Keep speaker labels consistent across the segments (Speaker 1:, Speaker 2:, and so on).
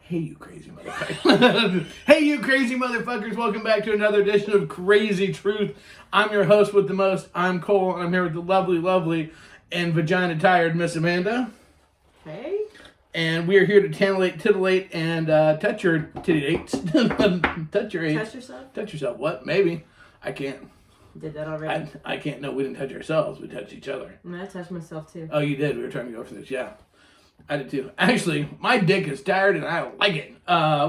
Speaker 1: Hey, you crazy motherfuckers. Hey, you crazy motherfuckers. Welcome back to another edition of Krazy Truth. I'm your host with the most. I'm Cole, and I'm here with the lovely, and vagina-tired Miss Amanda.
Speaker 2: Hey.
Speaker 1: And we are here to titillate, and touch your titty dates. Touch your
Speaker 2: Touch yourself?
Speaker 1: Touch yourself. What? Maybe. I can't.
Speaker 2: Did that already?
Speaker 1: I can't. No, we didn't touch ourselves. We touched each other.
Speaker 2: I touched myself, too.
Speaker 1: Oh, you did? We were trying to go for this, yeah. I did too. Actually, my dick is tired and I like it.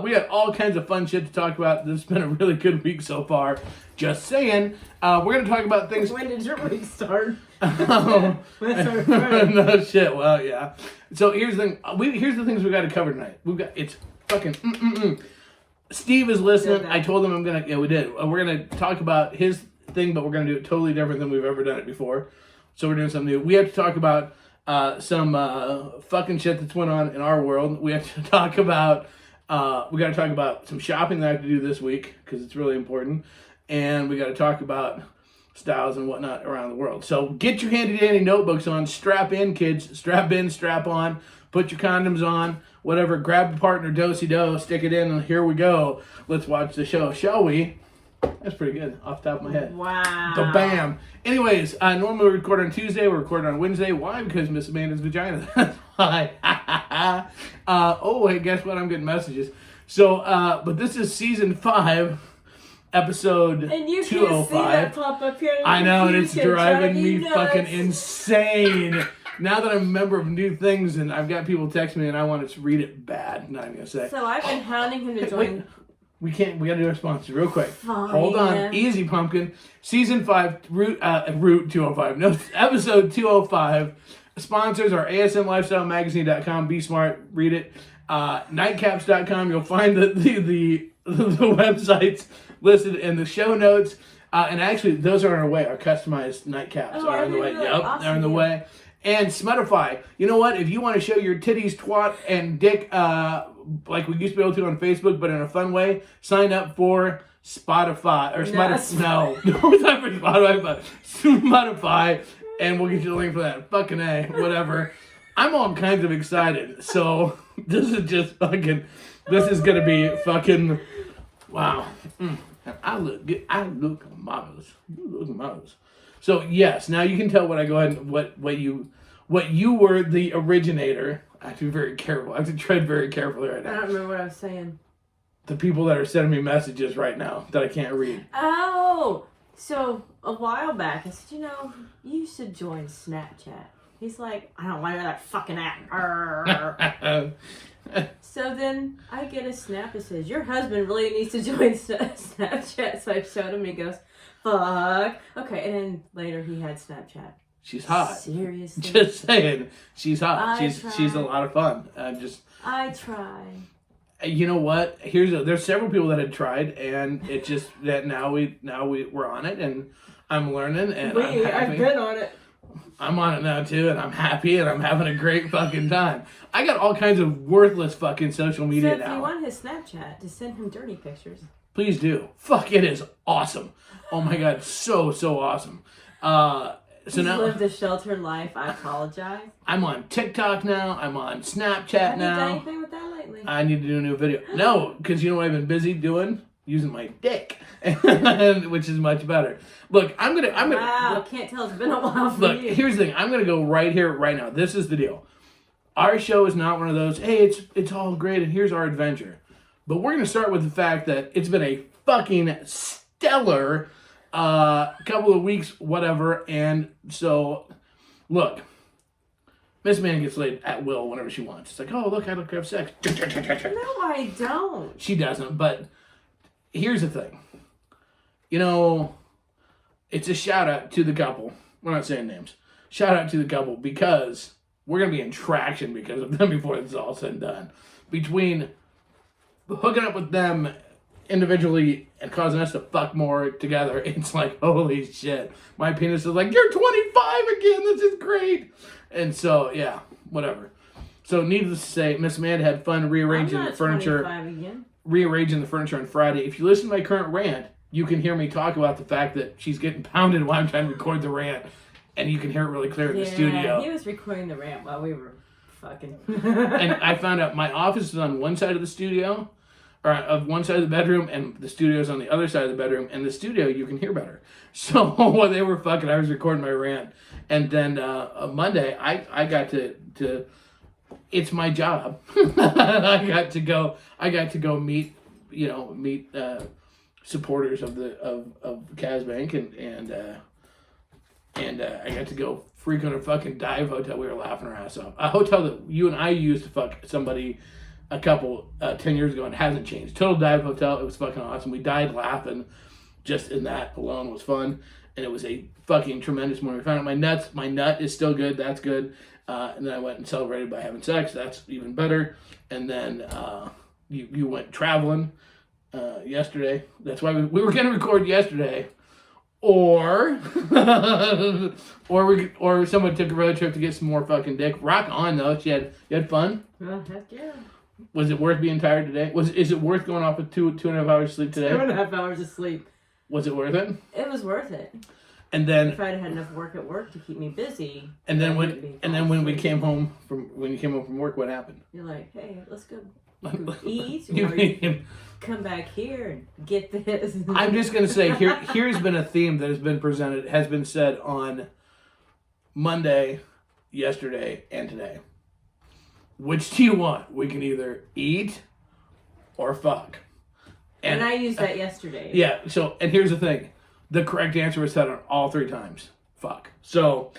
Speaker 1: We got all kinds of fun shit to talk about. This has been a really good week so far. Just saying. We're going to talk about things...
Speaker 2: When did your week start?
Speaker 1: No shit. Well, yeah. So here's the thing. Here's the things we got to cover tonight. It's fucking... Steve is listening. I told him I'm going to... Yeah, we did. We're going to talk about his thing, but we're going to do it totally different than we've ever done it before. So we're doing something new. We have to talk about... some fucking shit that's went on in our world. We have to talk about, we got to talk about some shopping that I have to do this week because it's really important. And we got to talk about styles and whatnot around the world. So get your handy dandy notebooks on. Strap in, kids. Strap in, strap on. Put your condoms on. Whatever. Grab a partner, do-si-do. Stick it in, and here we go. Let's watch the show, shall we? That's pretty good, off the top of my head.
Speaker 2: Wow.
Speaker 1: So bam. Anyways, normally we record on Tuesday, we record on Wednesday. Why? Because Miss Amanda's vagina. That's why. Oh, hey, guess what? I'm getting messages. So, but this is season 5, episode 205.
Speaker 2: And you can't see that pop up here.
Speaker 1: I know, and it's driving me fucking insane. Now that I'm a member of new things, and I've got people text me, and I want to read it bad. Not even gonna say.
Speaker 2: So I've been hounding him to join.
Speaker 1: Wait. We gotta do our sponsor real quick.
Speaker 2: Fine.
Speaker 1: Hold on. Easy, pumpkin. Season 5, Route 205. No, episode 205. Sponsors are asmlifestylemagazine.com. Be smart. Read it. Nightcaps.com. You'll find the websites listed in the show notes. And actually, those are on our way. Our customized nightcaps are on the way. Yep, awesome. They're on the way. And Smuttify. You know what? If you want to show your titties, twat, and dick, like we used to be able to on Facebook, but in a fun way, sign up for Spotify. Or Spotify. No, it's not for Spotify, but Spotify. And we'll get you the link for that. Fucking A. Whatever. I'm all kinds of excited. So, this is just fucking... This is going to be fucking... Wow. I look good. I look marvelous. You look marvelous. So yes, now you can tell what I go ahead and what you were the originator. I have to be very careful. I have to tread very carefully right now.
Speaker 2: I don't remember what I was saying.
Speaker 1: The people that are sending me messages right now that I can't read.
Speaker 2: Oh, so a while back I said, you should join Snapchat. He's like, I don't like that fucking app. So then I get a snap that says, your husband really needs to join Snapchat. So I showed him and he goes, fuck. Okay, and then later he had Snapchat.
Speaker 1: She's hot.
Speaker 2: Seriously.
Speaker 1: Just saying. She's hot. She's a lot of fun.
Speaker 2: I try.
Speaker 1: You know what? There's several people that had tried, and it's just that now we're on it, and I'm learning, and
Speaker 2: I've been on it.
Speaker 1: I'm on it now too, and I'm happy, and I'm having a great fucking time. I got all kinds of worthless fucking social media now.
Speaker 2: So if you want his Snapchat, to send him dirty pictures.
Speaker 1: Please do. Fuck, it is awesome. Oh my god, so awesome. So now
Speaker 2: lived a sheltered life. I apologize.
Speaker 1: I'm on TikTok now. I'm on Snapchat now.
Speaker 2: Have you done anything with that lately?
Speaker 1: I need to do a new video. No, because you know what I've been busy doing? Using my dick, which is much better. Look, I'm gonna.
Speaker 2: Wow, I can't tell. It's been a while for you.
Speaker 1: Look, here's the thing. I'm gonna go right here, right now. This is the deal. Our show is not one of those. Hey, it's all great, and here's our adventure. But we're gonna start with the fact that it's been a fucking stellar couple of weeks, whatever. And so, look, Miss Man gets laid at will whenever she wants. It's like, oh, look, I don't have sex.
Speaker 2: No, I don't.
Speaker 1: She doesn't, but here's the thing. It's a shout out to the couple. We're not saying names. Shout out to the couple because we're going to be in traction because of them before this is all said and done. Between hooking up with them individually and causing us to fuck more together, it's like, holy shit. My penis is like, you're 25 again. This is great. And so, yeah, whatever. So, needless to say, Miss Amanda had fun rearranging the furniture.
Speaker 2: 25 again.
Speaker 1: Rearranging the furniture on Friday. If you listen to my current rant, you can hear me talk about the fact that she's getting pounded while I'm trying to record the rant. And you can hear it really clear in the studio.
Speaker 2: He was recording the rant while we were fucking.
Speaker 1: And I found out my office is on one side of the studio, or of one side of the bedroom, and the studio is on the other side of the bedroom. And the studio you can hear better. So while they were fucking, I was recording my rant. And then Monday, I got to. It's my job. I got to go meet supporters of Kaz Bank and I got to go freak on a fucking dive hotel. We were laughing our ass off. A hotel that you and I used to fuck somebody a couple 10 years ago and hasn't changed. Total dive hotel. It was fucking awesome. We died laughing. Just in that alone was fun, and it was a fucking tremendous morning. I found out my nut is still good. That's good. And then I went and celebrated by having sex. That's even better. And then you went traveling yesterday. That's why we were going to record yesterday. Or someone took a road trip to get some more fucking dick. Rock on though. You had fun?
Speaker 2: Well, heck yeah.
Speaker 1: Was it worth being tired today? Is it worth going off with 2.5 hours of sleep today?
Speaker 2: 2.5 hours of sleep.
Speaker 1: Was it worth it?
Speaker 2: It was worth it.
Speaker 1: And then
Speaker 2: if I'd had enough work at work to keep me busy.
Speaker 1: And then when you came home from work, what happened?
Speaker 2: You're like, hey, let's go eat, or you come back here and get this.
Speaker 1: I'm just gonna say here's been a theme that has been said on Monday, yesterday, and today. Which do you want? We can either eat or fuck.
Speaker 2: And I used that yesterday.
Speaker 1: Yeah. So, and here's the thing: the correct answer was said on all 3 times. Fuck. So,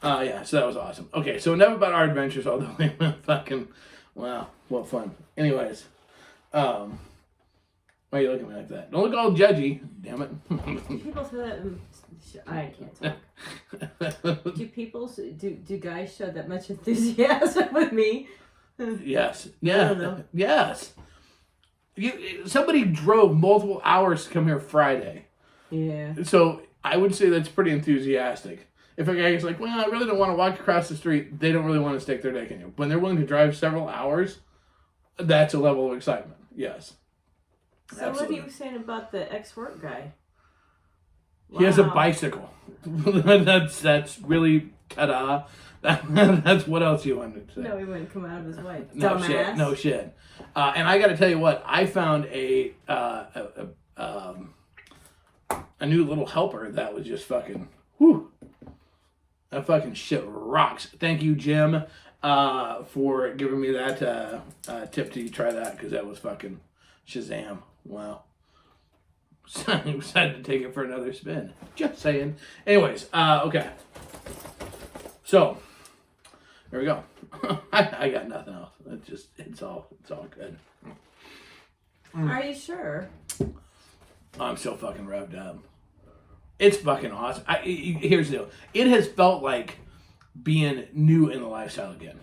Speaker 1: yeah. So that was awesome. Okay. So enough about our adventures. Although we went fucking, wow, what fun. Anyways, why are you looking at me like that? Don't look all judgy. Damn it.
Speaker 2: People say that. I can't talk. Do guys show that much enthusiasm with me?
Speaker 1: Yes. Yeah.
Speaker 2: I don't know.
Speaker 1: Yes. Somebody drove multiple hours to come here Friday.
Speaker 2: Yeah.
Speaker 1: So I would say that's pretty enthusiastic. If a guy is like, well, I really don't want to walk across the street, they don't really want to stick their dick in you. When they're willing to drive several hours, that's a level of excitement. Yes.
Speaker 2: So absolutely. What are you saying about the ex-work guy?
Speaker 1: Wow. He has a bicycle. that's really ta-da. That's what else you wanted to say.
Speaker 2: No, he wouldn't come out of his way.
Speaker 1: No
Speaker 2: Dumbass.
Speaker 1: shit. No shit. And I got to tell you what, I found a new little helper that was just fucking, whew. That fucking shit rocks. Thank you, Jim, for giving me that tip to try that, because that was fucking Shazam. Wow. So I'm excited to take it for another spin. Just saying. Anyways, okay. So, there we go. I got nothing else. It's all good.
Speaker 2: Are you sure?
Speaker 1: I'm so fucking revved up. It's fucking awesome. Here's the deal. It has felt like being new in the lifestyle again.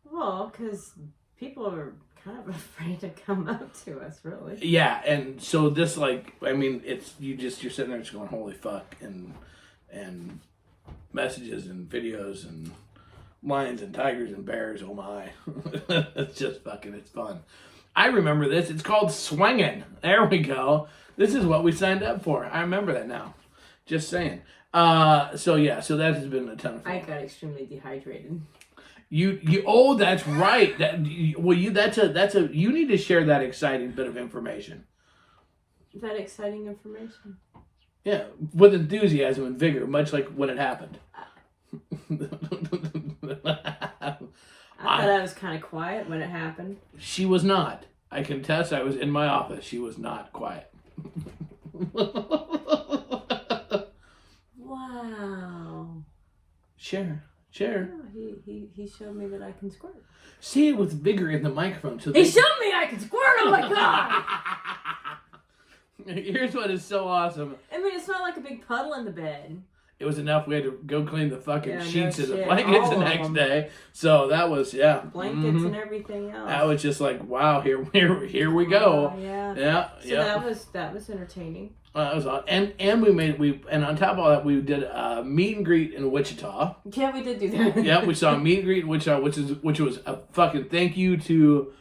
Speaker 2: Well, because people are kind of afraid to come up to us, really.
Speaker 1: Yeah, and so this, you're sitting there just going, holy fuck, and messages and videos and lions and tigers and bears, oh my. It's just fucking, it's fun. I remember this. It's called swinging. There we go. This is what we signed up for. I remember that now. Just saying. So that has been a ton of fun.
Speaker 2: I got extremely dehydrated.
Speaker 1: That's right. You need to share that exciting bit of information.
Speaker 2: That exciting information?
Speaker 1: Yeah, with enthusiasm and vigor, much like when it happened.
Speaker 2: I thought I was kind of quiet when it happened.
Speaker 1: She was not. I confess, I was in my office. She was not quiet.
Speaker 2: Wow.
Speaker 1: Share.
Speaker 2: Yeah, he showed me that I can squirt.
Speaker 1: Say it with vigor in the microphone.
Speaker 2: He showed me I can squirt! Oh my god!
Speaker 1: Here's what is so awesome.
Speaker 2: I mean, it's not like a big puddle in the bed.
Speaker 1: It was enough. We had to go clean the fucking sheets and the blankets the next day. So that was, yeah.
Speaker 2: Blankets and everything else.
Speaker 1: That was just like, wow, here we go. Yeah.
Speaker 2: So that was entertaining.
Speaker 1: That was awesome. And on top of all that, we did a meet and greet in Wichita.
Speaker 2: Yeah, we did do that.
Speaker 1: Yeah, we saw a meet and greet in Wichita, which was a fucking thank you to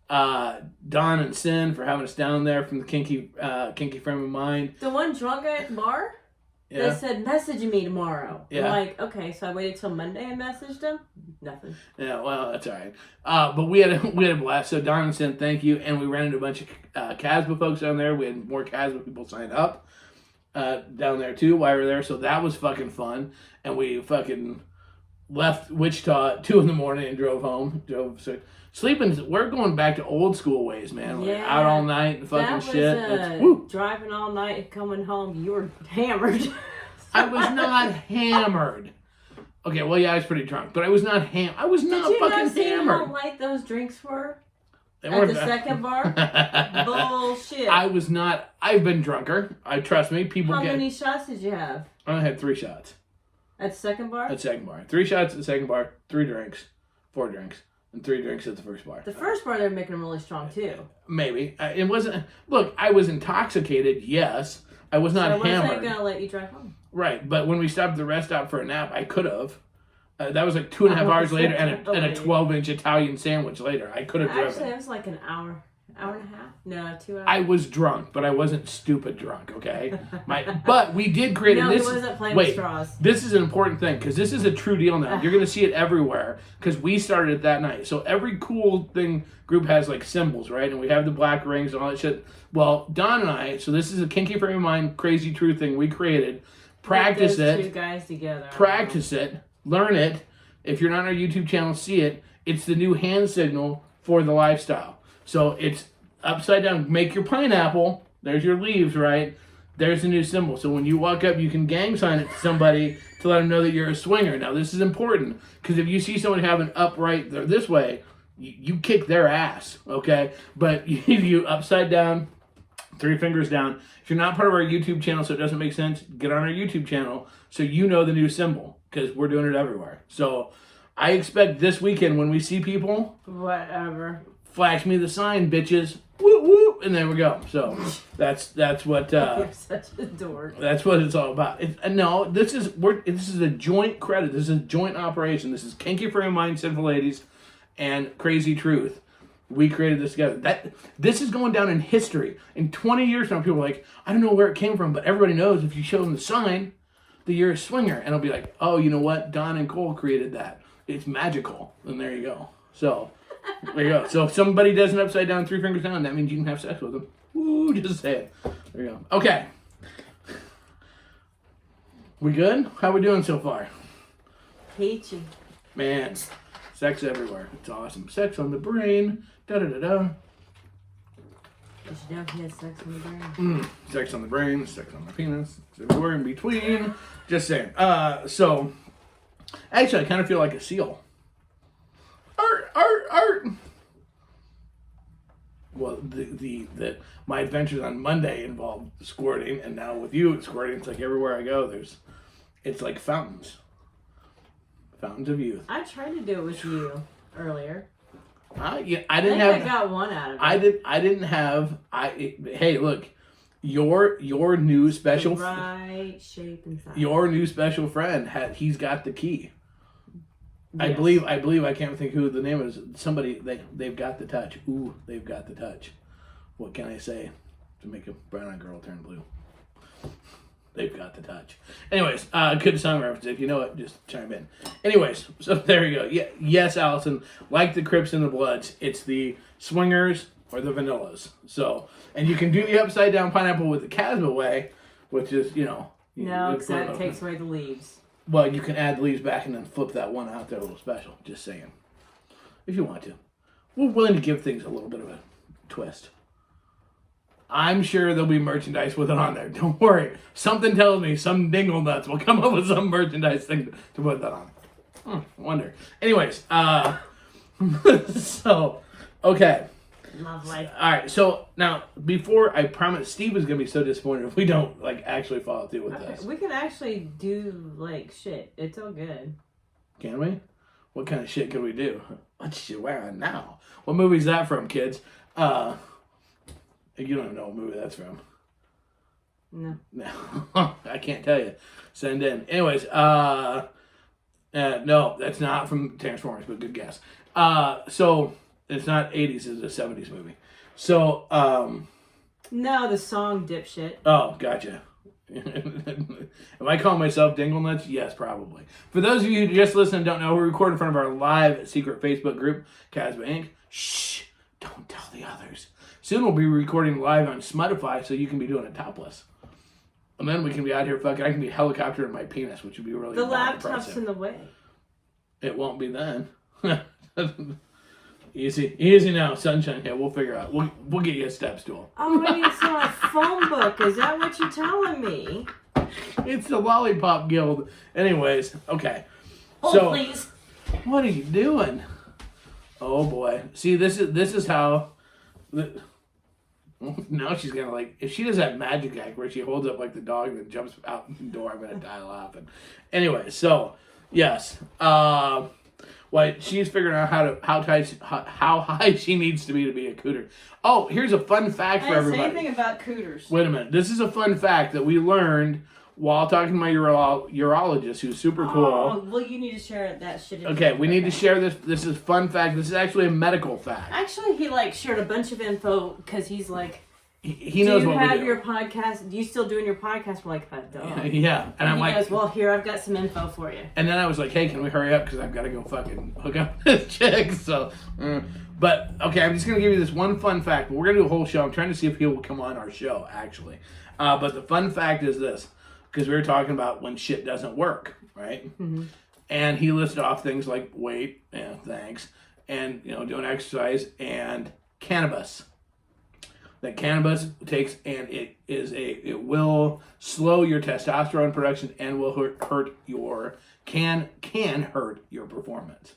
Speaker 1: Don and Sin for having us down there from the kinky frame of mind.
Speaker 2: The one drunk guy at the bar?
Speaker 1: Yeah.
Speaker 2: They said, message me tomorrow.
Speaker 1: Yeah.
Speaker 2: I'm like, okay, so I waited till Monday and messaged them? Nothing.
Speaker 1: Yeah, well, that's all right. But we had a blast. So Don sent thank you, and we ran into a bunch of Casba folks down there. We had more Casba people sign up down there too while we were there. So that was fucking fun. And we fucking left Wichita at 2 a.m. and drove home. Sleeping, we're going back to old school ways, man. We're out all night and fucking
Speaker 2: that was,
Speaker 1: shit.
Speaker 2: Driving all night and coming home, you were hammered.
Speaker 1: I was not hammered. Okay, well, yeah, I was pretty drunk, but I was not I was not fucking hammered.
Speaker 2: Did you not see how light those drinks were? At the second bar? Bullshit.
Speaker 1: I was not. I've been drunker. Trust me.
Speaker 2: How many shots did you have?
Speaker 1: I only had 3 shots.
Speaker 2: At second bar?
Speaker 1: At second bar. 3 shots at the second bar, 3 drinks, 4 drinks, and 3 drinks at the first bar.
Speaker 2: The first bar, they were making them really strong, too.
Speaker 1: Maybe. It wasn't... Look, I was intoxicated, yes. I was not hammered.
Speaker 2: So wasn't going to let you drive home?
Speaker 1: Right, but when we stopped at the rest stop for a nap, I could have. That was like 2.5 hours later and a 12-inch Italian sandwich later. I could have driven.
Speaker 2: Actually, it was like an hour and a half? No, 2 hours.
Speaker 1: I was drunk, but I wasn't stupid drunk, okay? But we did create...
Speaker 2: No, he wasn't playing with straws.
Speaker 1: This is an important thing, because this is a true deal now. You're going to see it everywhere, because we started it that night. So every cool thing group has, like, symbols, right? And we have the black rings and all that shit. Well, Don and I, so this is a kinky frame of mind, Krazy Truth thing we created. Practice it.
Speaker 2: Two guys together.
Speaker 1: Practice it. Learn it. If you're not on our YouTube channel, see it. It's the new hand signal for the lifestyle. So it's upside down. Make your pineapple. There's your leaves, right? There's the new symbol. So when you walk up, you can gang sign it to somebody to let them know that you're a swinger. Now, this is important because if you see someone having upright this way, you kick their ass, okay? But you upside down, 3 fingers down. If you're not part of our YouTube channel, so it doesn't make sense, get on our YouTube channel so you know the new symbol because we're doing it everywhere. So I expect this weekend when we see people,
Speaker 2: whatever,
Speaker 1: flash me the sign, bitches. Whoop whoop, and there we go. So that's what.
Speaker 2: You're such a dork.
Speaker 1: That's what it's all about. No, this is a joint credit. This is a joint operation. This is Kinky Frame of Mind, Sinful Ladies, and Krazy Truth. We created this together. This is going down in history. In 20 years now, people are like, I don't know where it came from, but everybody knows if you show them the sign that you're a swinger. And it'll be like, oh, you know what? Don and Cole created that. It's magical. And there you go. So, there you go. So if somebody does an upside down, 3 fingers down, that means you can have sex with them. Woo, just say it. There you go. Okay. We good? How we doing so far?
Speaker 2: Peachy.
Speaker 1: Man, sex everywhere. It's awesome. Sex on the brain. Da-da-da-da.
Speaker 2: Did you know he has sex on the brain?
Speaker 1: Sex on the brain, sex on the penis, everywhere in between. Just saying. So, actually, I kind of feel like a seal. Art. Well, my adventures on Monday involved squirting, and now with you, it's squirting. It's like everywhere I go, it's like fountains. Fountains of youth.
Speaker 2: I tried to do it with you earlier.
Speaker 1: I didn't
Speaker 2: I got one out of it.
Speaker 1: I didn't have. Hey, look, your new special.
Speaker 2: The right shape and size.
Speaker 1: Your new special friend he's got the key. Yes. I believe I can't think who the name is. Somebody they've got the touch. Ooh, they've got the touch. What can I say to make a brown-eyed girl turn blue? They've got the touch. Anyways, good song reference. If you know it, just chime in. Anyways, so there you go. Yeah, yes, Allison. Like the Crips and the Bloods, it's the swingers or the vanillas. So, and you can do the upside down pineapple with the Casba way, which is
Speaker 2: no, because that takes away the leaves.
Speaker 1: Well, you can add the leaves back and then flip that one out there a little special. Just saying, if you want to. We're willing to give things a little bit of a twist. I'm sure there'll be merchandise with it on there. Don't worry. Something tells me some dingle nuts will come up with some merchandise thing to put that on. I wonder. Anyways, so, okay.
Speaker 2: Lovely.
Speaker 1: All right. So now, before I promise, Steve is gonna be so disappointed if we don't actually follow through with this.
Speaker 2: We can actually do shit. It's all good.
Speaker 1: Can we? What kind of shit can we do? What shit wearing now? What movie is that from, kids? You don't even know what movie that's from.
Speaker 2: No.
Speaker 1: I can't tell you. Send in. Anyways, no, that's not from Transformers, but good guess. So it's not 80s, it's a 70s movie. So,
Speaker 2: no, the song Dipshit.
Speaker 1: Oh, gotcha. Am I calling myself Dingle Nuts? Yes, probably. For those of you who just listen and don't know, we're recording in front of our live secret Facebook group, Casbah Inc. Shh, don't tell the others. Soon we'll be recording live on Smudify, so you can be doing it topless. And then we can be out here fucking. I can be helicoptering my penis, which would be really
Speaker 2: The
Speaker 1: not
Speaker 2: laptop's
Speaker 1: impressive.
Speaker 2: in the way.
Speaker 1: It won't be then. Easy now, sunshine. Yeah, we'll figure out. We'll get you a step stool.
Speaker 2: Oh, I need some phone book. Is that what you're telling me?
Speaker 1: It's the Lollipop Guild. Anyways, okay.
Speaker 2: Oh,
Speaker 1: So,
Speaker 2: please.
Speaker 1: what are you doing? Oh boy. See, this is how. Now she's gonna like, if she does that magic act where she holds up like the dog that jumps out the door, I'm gonna die laughing. Anyway, so yes, she's figuring out how high she needs to be a cooter. Oh, here's a fun fact for everybody.
Speaker 2: I didn't say anything about cooters.
Speaker 1: Wait a minute, this is a fun fact that we learned while talking to my urologist, who's super cool.
Speaker 2: Oh, well, you need to share that shit.
Speaker 1: Okay, we need to share this. This is a fun fact. This is actually a medical fact.
Speaker 2: Actually, he shared a bunch of info because he's like,
Speaker 1: he knows what we do.
Speaker 2: Do you have your podcast? You still doing your podcast? We're like, duh.
Speaker 1: Yeah, and I'm
Speaker 2: he
Speaker 1: like,
Speaker 2: goes, well, here, I've got some info for you.
Speaker 1: and then I was like, hey, can we hurry up because I've got to go fucking hook up with this chick. So, but okay, I'm just gonna give you this one fun fact. But we're gonna do a whole show. I'm trying to see if he will come on our show actually. But the fun fact is this. Because we were talking about when shit doesn't work, right? Mm-hmm. And he listed off things like weight, thanks, and doing exercise and cannabis. That cannabis takes and it will slow your testosterone production and will hurt your can hurt your performance.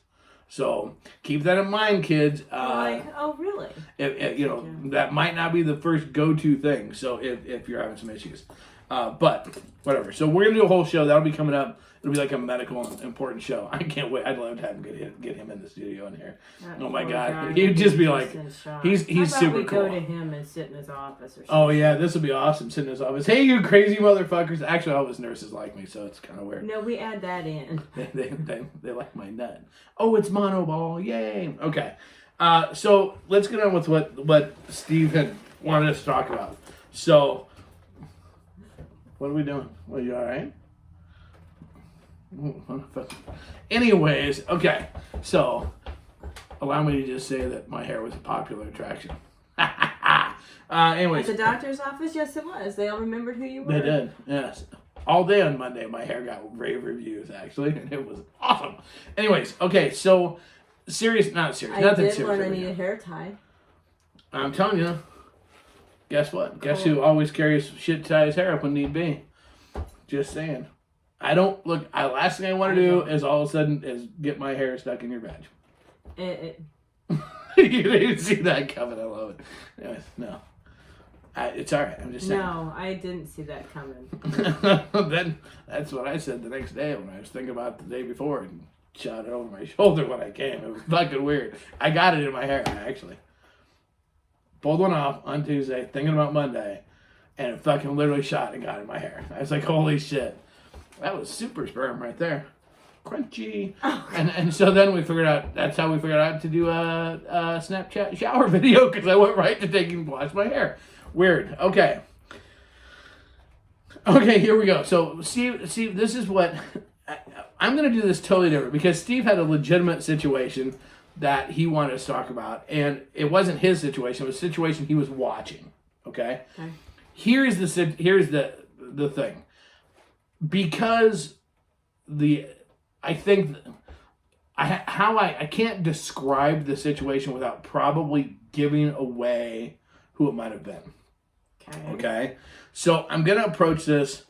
Speaker 1: So keep that in mind, kids.
Speaker 2: Oh really?
Speaker 1: That might not be the first go-to thing. So if you're having some issues. But whatever. So we're gonna do a whole show that'll be coming up. It'll be like a medical important show. I can't wait. I'd love to have him get him in the studio in here. Oh my god, he'd just be like, he's super cool.
Speaker 2: Go to him and sit in his office or something.
Speaker 1: Oh yeah, this will be awesome. Sit in his office. Hey, you crazy motherfuckers! Actually, all his nurses like me, so it's kind of weird.
Speaker 2: No, we add that in.
Speaker 1: They like my nut. Oh, it's monoball! Yay! Okay, so let's get on with what Steve had wanted us to talk about. So. What are we doing? Are you all right? Anyways, okay. So, allow me to just say that my hair was a popular attraction. Anyways.
Speaker 2: At the doctor's office, yes, it was. They all remembered who you were.
Speaker 1: They did, yes. All day on Monday, my hair got rave reviews, actually, and it was awesome. Anyways, okay, so, not serious. Nothing serious.
Speaker 2: I did learn I need a hair tie.
Speaker 1: I'm telling you. Guess what? Guess who always carries shit to tie his hair up when need be? Just saying. Last thing I want to do is all of a sudden is get my hair stuck in your badge. You didn't see that coming. I love it. Anyways, no. It's all right. I'm just saying.
Speaker 2: No, I didn't see that coming.
Speaker 1: Then that's what I said the next day when I was thinking about the day before and shot it over my shoulder when I came. It was fucking weird. I got it in my hair, actually. Pulled one off on Tuesday, thinking about Monday, and it fucking literally shot and got in my hair. I was like, holy shit. That was super sperm right there. Crunchy. Oh. And so then that's how we figured out to do a Snapchat shower video, because I went right to wash my hair. Weird. Okay. Okay, here we go. So, Steve, this is what... I'm going to do this totally different, because Steve had a legitimate situation that he wanted us to talk about, and it wasn't his situation; it was a situation he was watching. Okay. Here's the thing, because I can't describe the situation without probably giving away who it might have been. Okay. So I'm gonna approach this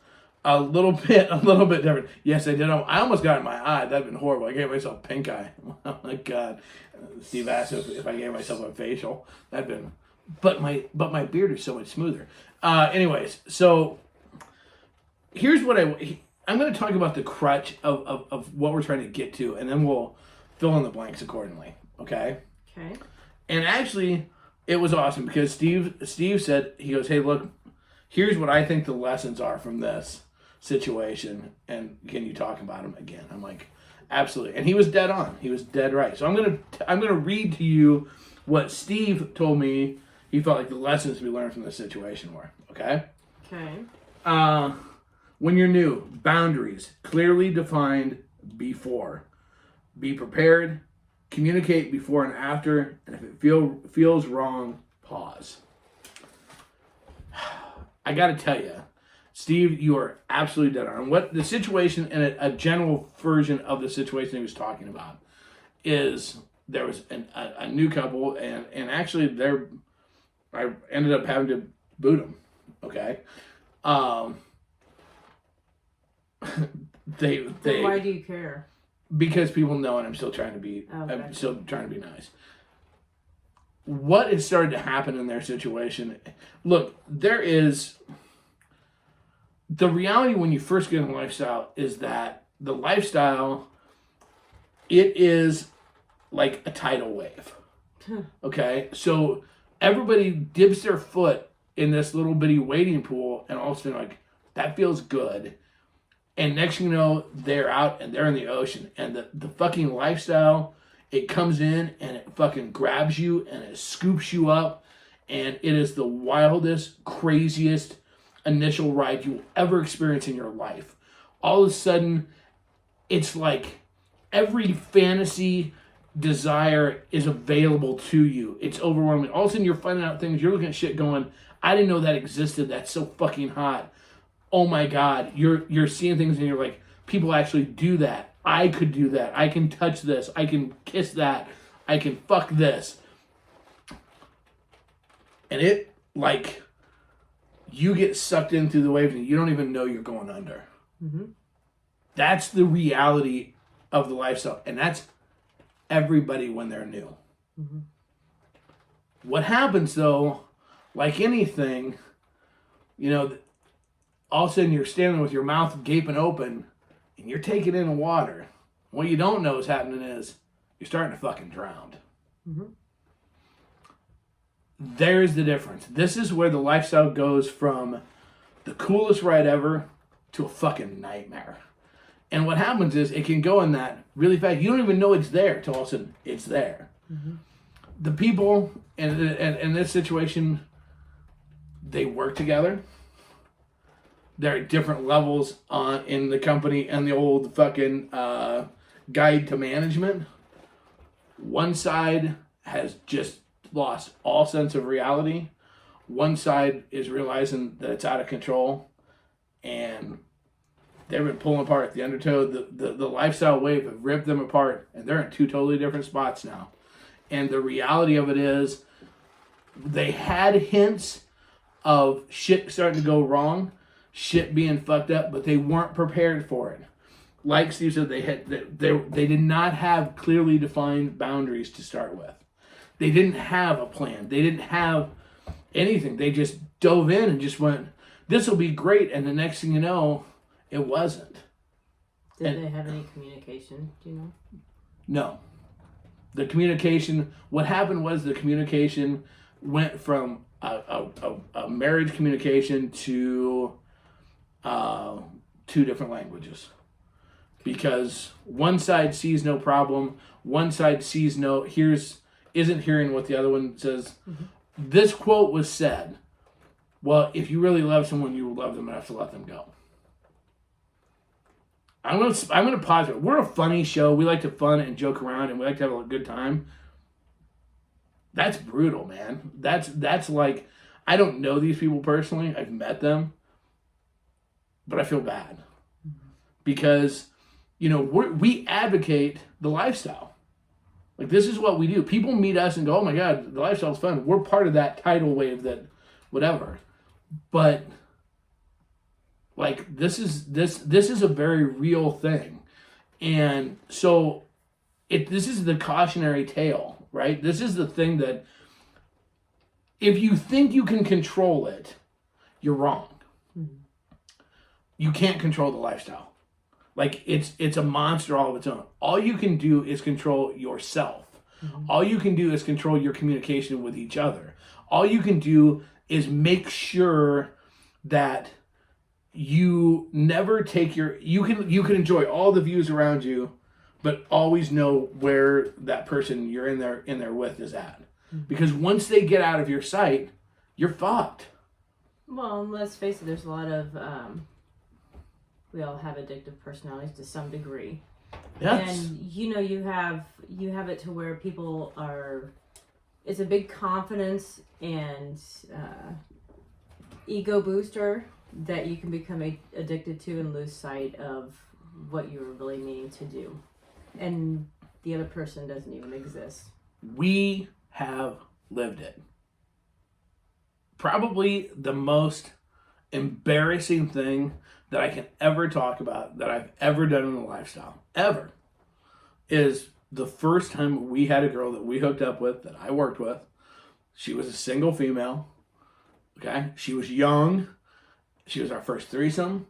Speaker 1: a little bit different. Yes, I did. I almost got it in my eye. That'd been horrible. I gave myself pink eye. Oh my god. Steve asked if I gave myself a facial. That'd been. But my beard is so much smoother. Anyways, so here's what I'm going to talk about the crutch of what we're trying to get to, and then we'll fill in the blanks accordingly. Okay.
Speaker 2: Okay.
Speaker 1: And actually, it was awesome because Steve said, he goes, hey, look, here's what I think the lessons are from this situation, and can you talk about them again? I'm like, absolutely. And he was dead on. He was dead right. So I'm gonna read to you what Steve told me he felt like the lessons we learned from this situation were. Okay.
Speaker 2: Okay.
Speaker 1: When you're new, boundaries clearly defined before. Be prepared, communicate before and after, and if it feels wrong, pause. I got to tell you, Steve, you are absolutely dead on. What the situation, and a general version of the situation he was talking about, is there was a new couple, and actually I ended up having to boot them. Okay, they
Speaker 2: Why do you care?
Speaker 1: Because people know, and I'm still trying to be I'm still trying to be nice. What has started to happen in their situation? Look, there is the reality when you first get in a lifestyle is that the lifestyle, it is like a tidal wave. Okay, so everybody dips their foot in this little bitty wading pool, and all of a sudden, like, that feels good. And next thing you know, they're out and they're in the ocean. And the fucking lifestyle, it comes in and it fucking grabs you and it scoops you up. And it is the wildest, craziest initial ride you will ever experience in your life. All of a sudden, it's like every fantasy desire is available to you. It's overwhelming. All of a sudden, you're finding out things. You're looking at shit going, I didn't know that existed. That's so fucking hot. Oh my God, you're seeing things and you're like, people actually do that. I could do that. I can touch this. I can kiss that. I can fuck this. And it, like, you get sucked in through the waves and you don't even know you're going under. Mm-hmm. That's the reality of the lifestyle. And that's everybody when they're new. Mm-hmm. What happens, though, like anything, you know, all of a sudden you're standing with your mouth gaping open and you're taking in the water. What you don't know is happening is you're starting to fucking drown. Mm-hmm. There's the difference. This is where the lifestyle goes from the coolest ride ever to a fucking nightmare. And what happens is it can go in that really fast. You don't even know it's there till all of a sudden it's there. Mm-hmm. The people in this situation, they work together. They're at different levels in the company and the old fucking guide to management. One side has just lost all sense of reality. One side is realizing that it's out of control. And they've been pulling apart. The undertow, the lifestyle wave have ripped them apart. And they're in two totally different spots now. And the reality of it is they had hints of shit starting to go wrong. Shit being fucked up, but they weren't prepared for it. Like Steve said, they did not have clearly defined boundaries to start with. They didn't have a plan. They didn't have anything. They just dove in and just went, this will be great. And the next thing you know, it wasn't.
Speaker 2: Did they have any communication? Do you know?
Speaker 1: No. The communication, what happened was the communication went from a marriage communication to two different languages, because one side sees no problem, one side sees isn't hearing what the other one says. Mm-hmm. This quote was said, well, if you really love someone, you will love them enough to let them go. I'm gonna pause it. We're a funny show. We like to fun and joke around, and we like to have a good time. That's brutal, man. That's like, I don't know these people personally. I've met them. But I feel bad because, you know, we advocate the lifestyle. Like, this is what we do. People meet us and go, oh my God, the lifestyle's fun. We're part of that tidal wave, that whatever. But like, this is a very real thing. And so this is the cautionary tale, right? This is the thing that if you think you can control it, you're wrong. You can't control the lifestyle. Like, it's a monster all of its own. All you can do is control yourself. Mm-hmm. All you can do is control your communication with each other. All you can do is make sure that you never take you can enjoy all the views around you, but always know where that person you're in there with is at. Mm-hmm. Because once they get out of your sight, you're fucked.
Speaker 2: Well, let's face it, there's a lot of We all have addictive personalities to some degree.
Speaker 1: Yes.
Speaker 2: And you know, you have it to where people are. It's a big confidence and ego booster that you can become addicted to and lose sight of what you were really meaning to do, and the other person doesn't even exist.
Speaker 1: We have lived it. Probably the most embarrassing thing that I can ever talk about that I've ever done in a lifestyle, ever, is the first time we had a girl that we hooked up with, that I worked with. She was a single female. Okay? She was young. She was our first threesome.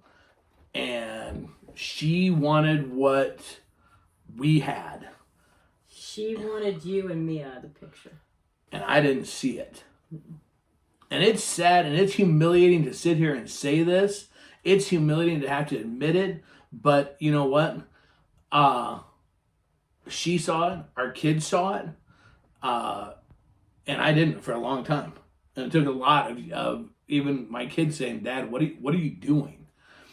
Speaker 1: And she wanted what we had.
Speaker 2: She wanted you and me out of the picture.
Speaker 1: And I didn't see it. And it's sad and it's humiliating to sit here and say this. It's humiliating to have to admit it. But you know what? She saw it. Our kids saw it. And I didn't for a long time. And it took a lot of even my kids saying, "Dad, what are you doing?"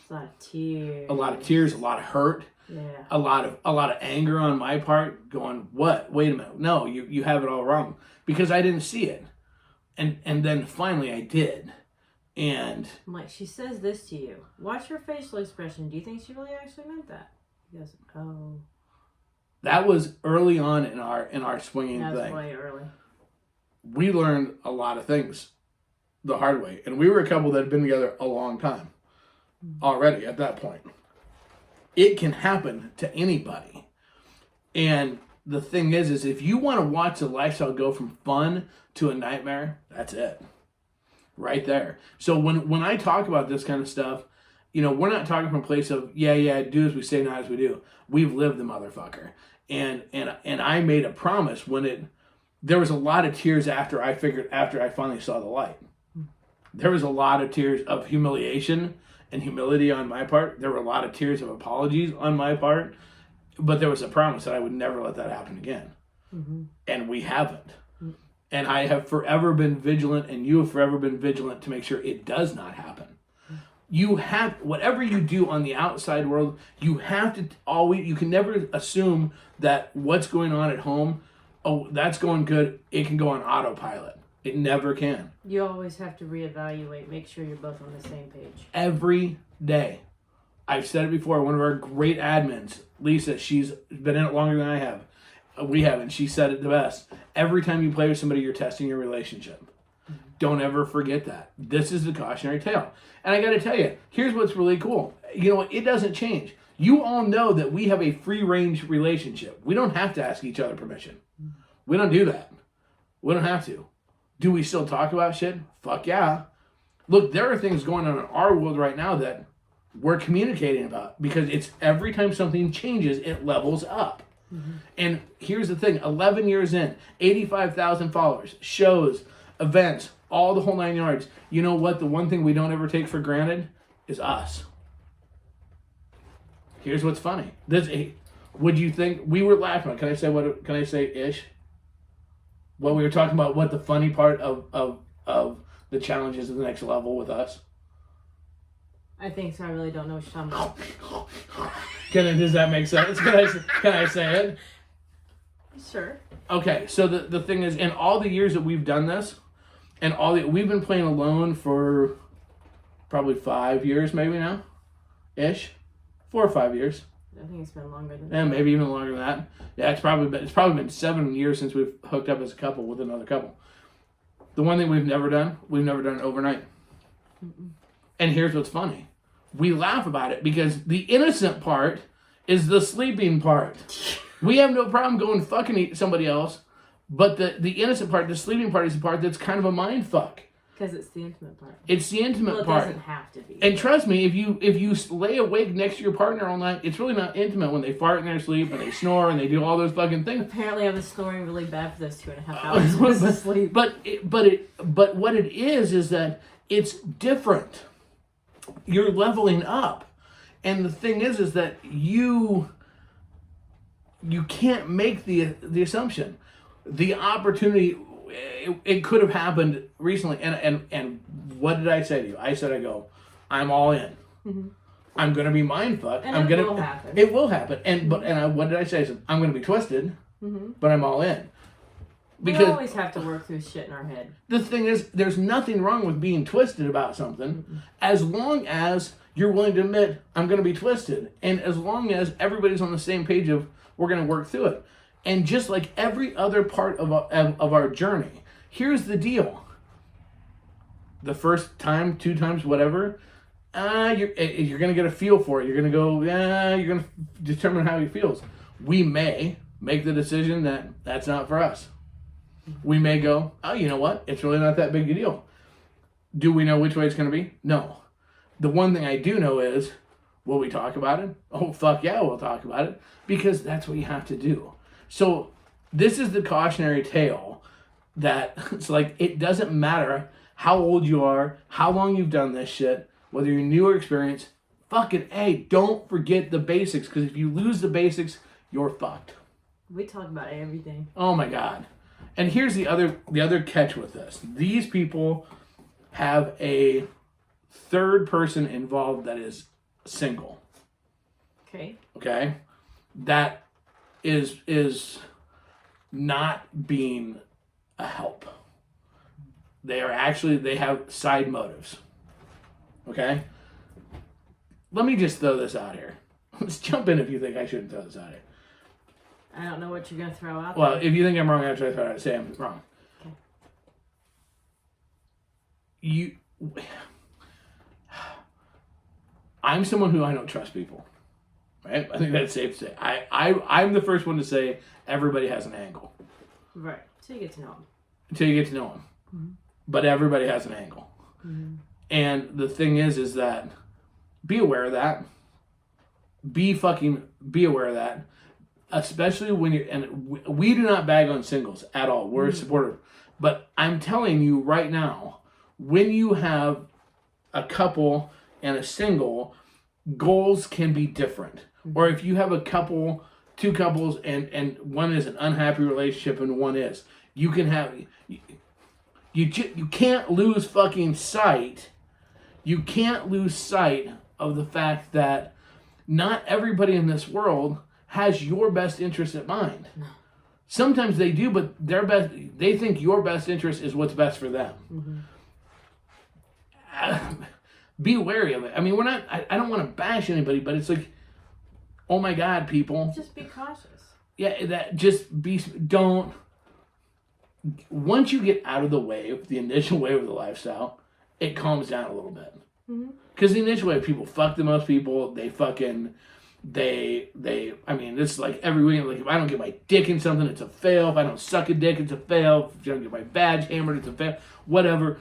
Speaker 2: A lot of tears.
Speaker 1: A lot of tears, a lot of hurt.
Speaker 2: Yeah.
Speaker 1: A lot of anger on my part, going, "What? Wait a minute. No, you have it all wrong." Because I didn't see it. And then finally I did. And
Speaker 2: I'm like, she says this to you. Watch her facial expression. Do you think she really actually meant that? He goes, oh.
Speaker 1: that was early on in our swinging
Speaker 2: That was
Speaker 1: thing.
Speaker 2: way early.
Speaker 1: We learned a lot of things the hard way. And we were a couple that had been together a long time already at that point. It can happen to anybody. And the thing is if you want to watch the lifestyle go from fun to a nightmare, that's it. Right there. So when I talk about this kind of stuff, we're not talking from a place of, yeah, do as we say, not as we do. We've lived the motherfucker. And I made a promise there was a lot of tears after I finally saw the light. There was a lot of tears of humiliation and humility on my part. There were a lot of tears of apologies on my part. But there was a promise that I would never let that happen again. Mm-hmm. And we haven't. Mm-hmm. And I have forever been vigilant, and you have forever been vigilant to make sure it does not happen. Mm-hmm. You have, whatever you do on the outside world, you have to you can never assume that what's going on at home, oh, that's going good, it can go on autopilot. It never can.
Speaker 2: You always have to reevaluate, make sure you're both on the same page.
Speaker 1: Every day. I've said it before, one of our great admins, Lisa, she's been in it longer than I have. We have, and she said it the best. Every time you play with somebody, you're testing your relationship. Mm-hmm. Don't ever forget that. This is the cautionary tale. And I got to tell you, here's what's really cool. It doesn't change. You all know that we have a free-range relationship. We don't have to ask each other permission. Mm-hmm. We don't do that. We don't have to. Do we still talk about shit? Fuck yeah. Look, there are things going on in our world right now that we're communicating about, because it's every time something changes, it levels up. Mm-hmm. And here's the thing, 11 years in, 85,000 followers, shows, events, all the whole 9 yards. You know what? The one thing we don't ever take for granted is us. Here's what's funny. Would you think, we were laughing, can I say ish? Well, we were talking about what the funny part of the challenges of the next level with us.
Speaker 2: I think so. I really don't know what you're talking about.
Speaker 1: Does that make sense? Can I say it?
Speaker 2: Sure.
Speaker 1: Okay, so the thing is, in all the years that we've done this, and we've been playing alone for probably 5 years, maybe now, ish, 4 or 5 years.
Speaker 2: I think it's been longer than that.
Speaker 1: Yeah, maybe even longer than that. Yeah, it's probably been 7 years since we've hooked up as a couple with another couple. The one thing we've never done overnight. Mm-mm. And here's what's funny. We laugh about it because the innocent part is the sleeping part. We have no problem going fucking somebody else, but the innocent part, the sleeping part, is the part that's kind of a mind fuck.
Speaker 2: Because it's the intimate part.
Speaker 1: It's the intimate
Speaker 2: part.
Speaker 1: It
Speaker 2: doesn't have to be.
Speaker 1: And trust me, if you lay awake next to your partner all night, it's really not intimate when they fart in their sleep and they snore and they do all those fucking things.
Speaker 2: Apparently, I was snoring really bad for those 2.5 hours of sleep.
Speaker 1: But what it is that it's different. You're leveling up, and the thing is that you can't make the assumption. The opportunity, it could have happened recently, and what did I say to you? I said, I'm all in. Mm-hmm. I'm going to be mind fucked.
Speaker 2: And it will happen.
Speaker 1: It will happen. And what did I say? I said, I'm going to be twisted, but I'm all in.
Speaker 2: Because we always have to work through shit in our head.
Speaker 1: The thing is, there's nothing wrong with being twisted about something, as long as you're willing to admit, I'm going to be twisted. And as long as everybody's on the same page of, we're going to work through it. And just like every other part of our journey, here's the deal. The first time, 2 times, whatever, you're going to get a feel for it. You're going to go, you're going to determine how he feels. We may make the decision that that's not for us. We may go, oh, you know what? It's really not that big a deal. Do we know which way it's going to be? No. The one thing I do know is, will we talk about it? Oh, fuck yeah, we'll talk about it. Because that's what you have to do. So this is the cautionary tale that it's like, it doesn't matter how old you are, how long you've done this shit, whether you're new or experienced, fucking A, don't forget the basics. Because if you lose the basics, you're fucked.
Speaker 2: We talk about everything.
Speaker 1: Oh my God. And here's the other catch with this. These people have a third person involved that is single.
Speaker 2: Okay.
Speaker 1: Okay? That is not being a help. They have side motives. Okay? Let me just throw this out here. Let's jump in if you think I shouldn't throw this out here.
Speaker 2: I don't know what you're going to throw out.
Speaker 1: Well, if you think I'm wrong after I throw it out, say I'm wrong. Okay. I'm someone who I don't trust people. Right? I think that's safe to say. I'm the first one to say everybody has an angle.
Speaker 2: Right. Until you get to know them.
Speaker 1: Until you get to know them. Mm-hmm. But everybody has an angle. Mm-hmm. And the thing is that be aware of that. Be aware of that. Especially when you're, and we do not bag on singles at all. We're supportive. But I'm telling you right now, when you have a couple and a single, goals can be different. Or if you have a couple, 2 couples, and one is an unhappy relationship and one is, you can have, you can't lose fucking sight. You can't lose sight of the fact that not everybody in this world has your best interest at mind. No. Sometimes they do, but they think your best interest is what's best for them. Mm-hmm. Be wary of it. I mean, I don't want to bash anybody, but it's like, oh my God, people.
Speaker 2: Just be cautious.
Speaker 1: Yeah, don't. Once you get out of the wave, the initial wave of the lifestyle, it calms down a little bit. Because the initial wave, people fuck the most people. They fucking... I mean, it's like every week, like if I don't get my dick in something, it's a fail. If I don't suck a dick, it's a fail. If I don't get my badge hammered, it's a fail. Whatever.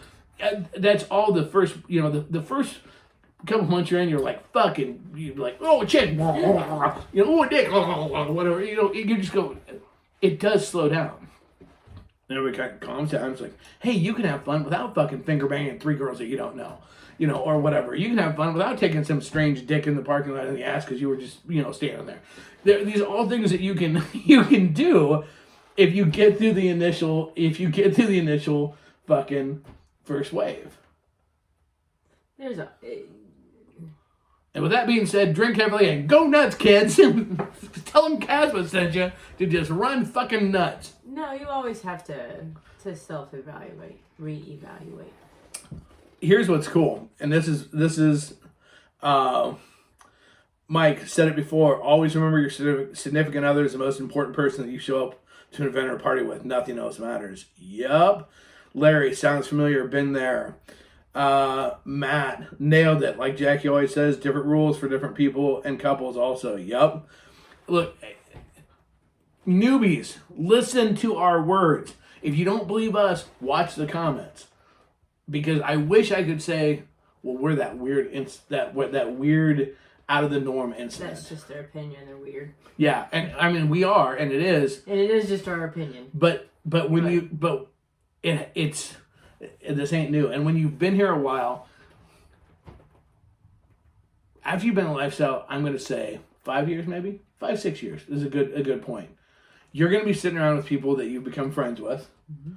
Speaker 1: That's all the first, the first couple months you're in, you're like, fucking, you're like, oh, a chick, oh, a dick, whatever. You just go, it does slow down. And everybody kind of calms down. It's like, hey, you can have fun without fucking finger banging 3 girls that you don't know. Or whatever. You can have fun without taking some strange dick in the parking lot in the ass because you were just, standing there. These are all things that you can do if you get through the initial fucking first wave. And with that being said, drink heavily and go nuts, kids. Tell them Caspa sent you to just run fucking nuts.
Speaker 2: No, you always have to self-evaluate, re-evaluate.
Speaker 1: Here's what's cool, and this is Mike said it before. Always remember your significant other is the most important person that you show up to an event or party with. Nothing else matters. Yup. Larry, sounds familiar. Been there. Matt, nailed it. Like Jackie always says, different rules for different people and couples also. Yup. Look, newbies, listen to our words. If you don't believe us, watch the comments. Because I wish I could say, well, we're that weird, that weird out of the norm incident.
Speaker 2: That's just their opinion. They're weird.
Speaker 1: Yeah, and I mean we are, and it is.
Speaker 2: And it is just our opinion.
Speaker 1: But it's this ain't new. And when you've been here a while, after you've been in a lifestyle, I'm going to say 5 years, maybe 5, 6 years is a good point. You're going to be sitting around with people that you've become friends with. Mm-hmm.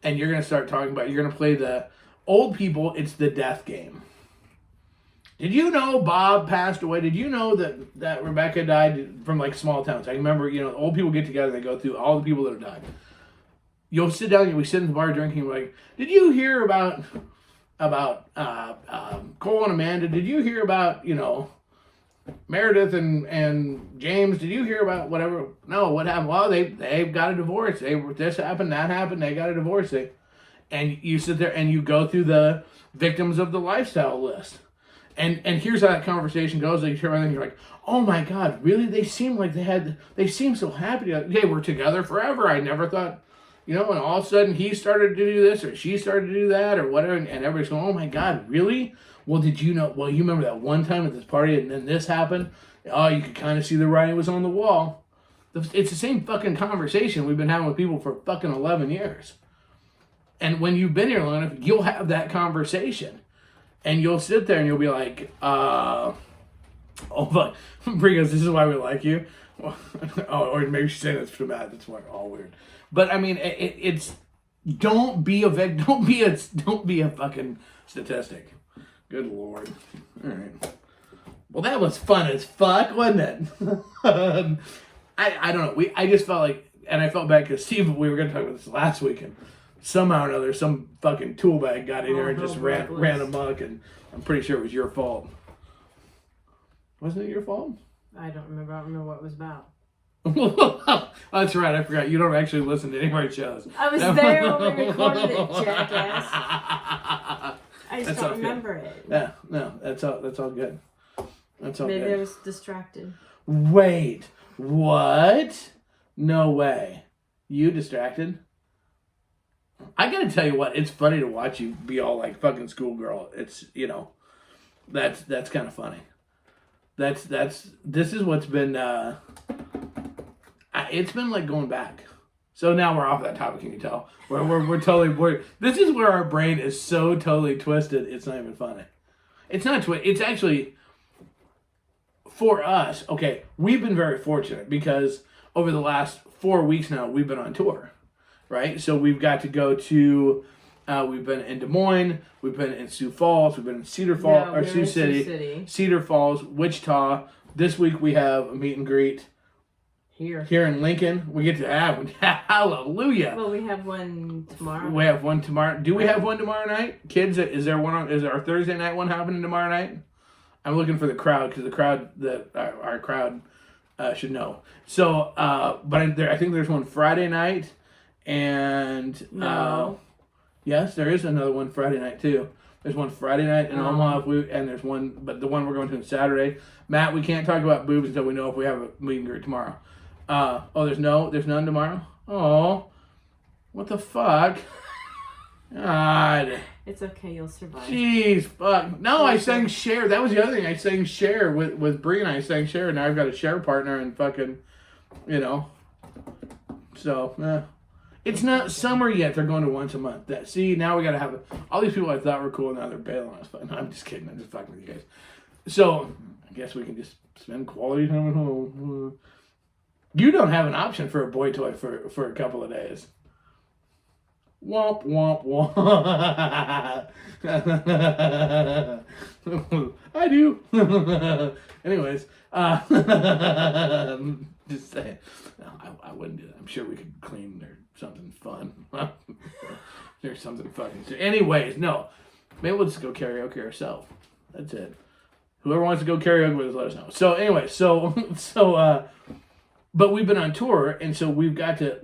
Speaker 1: And you're going to start talking about, you're going to play the old people, it's the death game. Did you know Bob passed away? Did you know that Rebecca died from like small towns? I remember, old people get together, they go through all the people that have died. You'll sit down and we sit in the bar drinking, like, did you hear about Cole and Amanda? Did you hear about, Meredith and James? Did you hear about whatever? No, what happened? Well, they got a divorce. This happened, that happened, they got a divorce. And you sit there and you go through the victims of the lifestyle list. And here's how that conversation goes. They hear everything, you're like, oh my God, really? They seem like they seem so happy. They were together forever. I never thought, and all of a sudden he started to do this or she started to do that or whatever. And everybody's going, oh my God, really? Well, did you know? Well, you remember that one time at this party and then this happened? Oh, you could kind of see the writing was on the wall. It's the same fucking conversation we've been having with people for fucking 11 years. And when you've been here long enough, you'll have that conversation. And you'll sit there and you'll be like, oh, but Brie goes, this is why we like you. Or maybe she's saying it's too bad. That's why all weird. But I mean, it's don't be a fucking statistic. Good Lord. All right. Well, that was fun as fuck, wasn't it? I don't know. I just felt like, and I felt bad because Steve, we were going to talk about this last weekend. Somehow or another, some fucking tool bag got in here and just ran amok, and I'm pretty sure it was your fault. Wasn't it your fault?
Speaker 2: I don't remember. I don't remember what it was about.
Speaker 1: That's right. I forgot. You don't actually listen to any of my shows.
Speaker 2: I was there when we recorded it, jackass. I just don't remember it.
Speaker 1: Yeah, no, that's all good. That's all good.
Speaker 2: Maybe I was distracted.
Speaker 1: Wait, what? No way. You distracted? I gotta tell you what, it's funny to watch you be all like fucking schoolgirl. It's, that's kind of funny. This is what's been, it's been like going back. So now we're off that topic, can you tell? We're totally, this is where our brain is so totally twisted, it's not even funny. It's not it's actually, for us, okay, we've been very fortunate because over the last 4 weeks now, we've been on tour. Right? So we've got to go to, we've been in Des Moines, we've been in Sioux Falls, we've been in Cedar Falls, or Sioux City, Cedar Falls, Wichita. This week we have a meet and greet here in Lincoln. We get to have, hallelujah.
Speaker 2: Well, we have one tomorrow.
Speaker 1: We have one tomorrow. Do we have one tomorrow night? Kids, is there our Thursday night one happening tomorrow night? I'm looking for the crowd because the crowd, our crowd should know. So, but I think there's one Friday night. And
Speaker 2: no.
Speaker 1: Yes, there is another one Friday night too. There's one Friday night in Omaha, and there's one, but the one we're going to on Saturday. Matt, we can't talk about boobs until we know if we have a meet and greet tomorrow. There's none tomorrow. Oh, what the fuck? God.
Speaker 2: It's okay, you'll survive.
Speaker 1: Jeez, fuck. No, I sang Cher. That was the other thing. I sang Cher with Brie, and I sang Cher. Now I've got a Cher partner, and fucking, So, It's not summer yet. They're going to once a month. See, now we got to have all these people I thought were cool. Now they're bailing on us. But no, I'm just kidding. I'm just fucking with you guys. So I guess we can just spend quality time at home. You don't have an option for a boy toy for a couple of days. Womp womp womp. I do. Anyways, just saying. No, I wouldn't do that. I'm sure we could clean or something fun. There's something fucking. Anyways, no. Maybe we'll just go karaoke ourselves. That's it. Whoever wants to go karaoke with us, let us know. So anyway, but we've been on tour, and so we've got to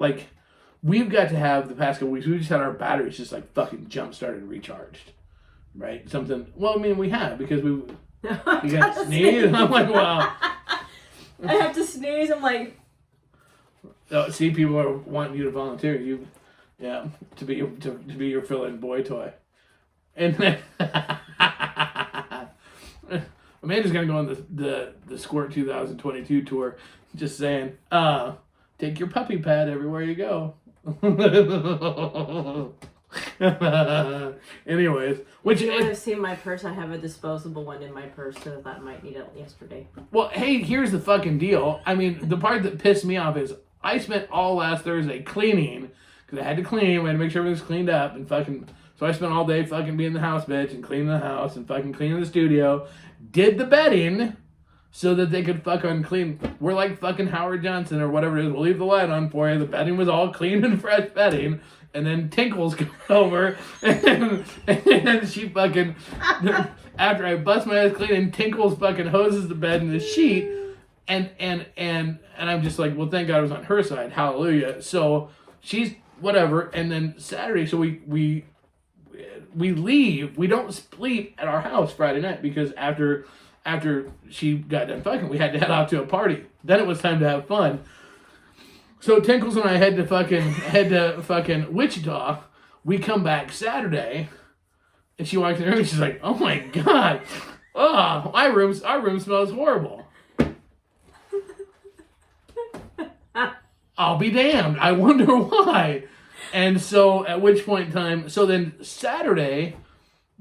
Speaker 1: have the past couple weeks. We just had our batteries just like fucking jump started and recharged, right? Something. Well, I mean, we have because you got to sneeze. I'm like, wow.
Speaker 2: I have to sneeze. I'm like.
Speaker 1: Oh, see, people are wanting you to volunteer. To be your fill-in boy toy, and then Amanda's gonna go on the Squirt 2022 tour. Just saying, take your puppy pad everywhere you go. Anyways, which
Speaker 2: you might have seen my purse. I have a disposable one in my purse, so I thought I might need it yesterday.
Speaker 1: Well, hey, here's the fucking deal. I mean, the part that pissed me off is I spent all last Thursday cleaning because I had to clean. We had to make sure everything's cleaned up and fucking So I spent all day fucking being the house bitch and cleaning the house and fucking cleaning the studio. Did the bedding so that they could fucking clean. We're like fucking Howard Johnson or whatever it is. We'll leave the light on for you. The bedding was all clean and fresh bedding. And then Tinkles comes over and she fucking, after I bust my ass clean and Tinkles fucking hoses the bed and the sheet. And I'm just like, well, thank God I was on her side. Hallelujah. So she's whatever. And then Saturday, so we leave. We don't sleep at our house Friday night because after she got done fucking, we had to head out to a party. Then it was time to have fun. So Tinkles and I head to fucking Wichita. We come back Saturday, and she walks in the room and she's like, "Oh my God, oh, our room smells horrible." I'll be damned. I wonder why. And so at which point in time, so then Saturday,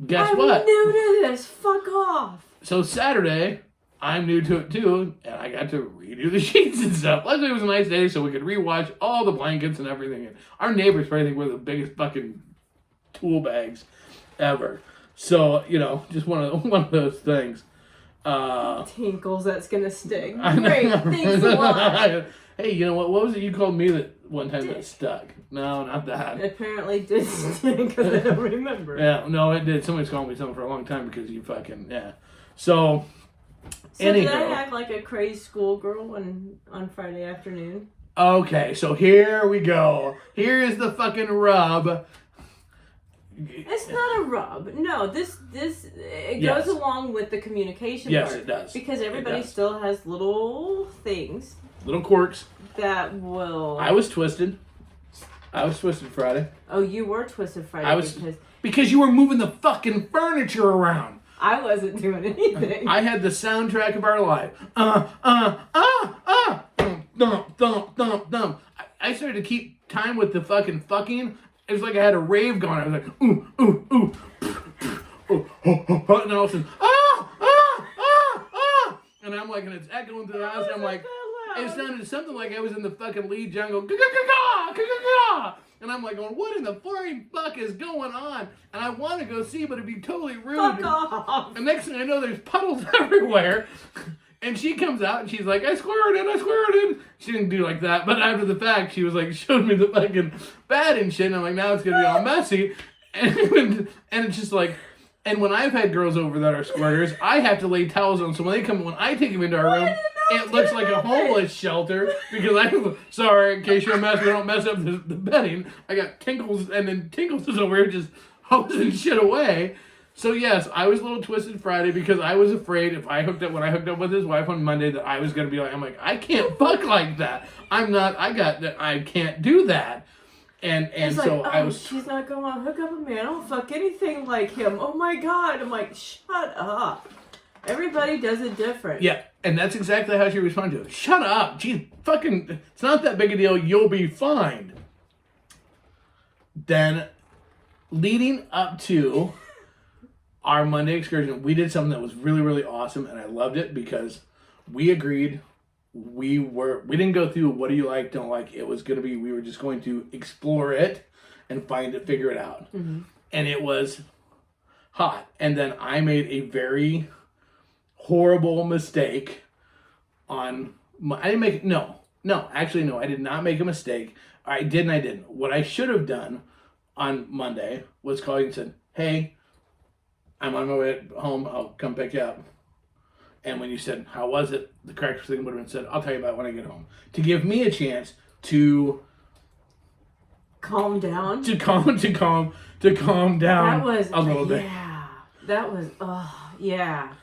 Speaker 1: guess what?
Speaker 2: I'm new to this. Fuck off.
Speaker 1: So Saturday, I'm new to it too, and I got to redo the sheets and stuff. Luckily, it was a nice day, so we could rewatch all the blankets and everything. And our neighbors probably think we're the biggest fucking tool bags ever. So, you know, just one of those things.
Speaker 2: Tinkles, that's gonna sting. Great, thanks a lot.
Speaker 1: Hey, you know what? What was it you called me that one time that stuck? No, not that.
Speaker 2: It apparently did stink because I don't remember.
Speaker 1: Yeah, no, it did. Somebody's called me something for a long time because you fucking, yeah. So
Speaker 2: did I act like a crazy schoolgirl on Friday afternoon?
Speaker 1: Okay, so here we go. Here is the fucking rub.
Speaker 2: It's not a rub. No, this it goes along with the communication part.
Speaker 1: Yes, it does.
Speaker 2: Because everybody still has little things.
Speaker 1: Little quirks.
Speaker 2: That will...
Speaker 1: I was twisted Friday.
Speaker 2: Oh, you were twisted Friday
Speaker 1: because you were moving the fucking furniture around.
Speaker 2: I wasn't doing anything.
Speaker 1: I had the soundtrack of our life. Thump, thump, thump, thump. I started to keep time with the fucking. It was like I had a rave going. I was like, ooh, ooh, ooh. And all of a sudden, and I'm like, and it's echoing through the house. And I'm like, it sounded something like I was in the fucking lead jungle. And I'm like going, what in the flying fuck is going on? And I want to go see, but it'd be totally rude.
Speaker 2: Fuck off.
Speaker 1: And next thing I know, there's puddles everywhere. And she comes out and she's like, I squirted. She didn't do like that. But after the fact, she was like, showed me the fucking bed and shit. And I'm like, now it's going to be all messy. And it's just like, and when I've had girls over that are squirters, I have to lay towels on. So when I take them into our room, it looks like a homeless shelter because sorry, in case you're a mess, we don't mess up the bedding. I got Tinkles, and then Tinkles is over here just hosing shit away. So yes, I was a little twisted Friday because I was afraid when I hooked up with his wife on Monday that I was going to be like, I'm like, I can't fuck like that. I can't do that. And so
Speaker 2: like,
Speaker 1: I was.
Speaker 2: She's not going to hook up with me. I don't fuck anything like him. Oh my God. I'm like, shut up. Everybody does it different.
Speaker 1: Yeah, and that's exactly how she responded to it. Shut up. Geez, fucking, it's not that big a deal. You'll be fine. Then, leading up to our Monday excursion, we did something that was really, really awesome, and I loved it because we agreed we didn't go through what do you like, don't like. It was going to be, we were just going to explore it and figure it out. Mm-hmm. And it was hot. And then I made a very horrible mistake I did not make a mistake. I did and I didn't. What I should have done on Monday was call you and said, hey, I'm on my way home. I'll come pick you up. And when you said, how was it? The correct thing would have been said, I'll tell you about it when I get home. To give me a chance to
Speaker 2: calm down.
Speaker 1: To calm down
Speaker 2: that was,
Speaker 1: a little bit.
Speaker 2: Yeah. That was, yeah.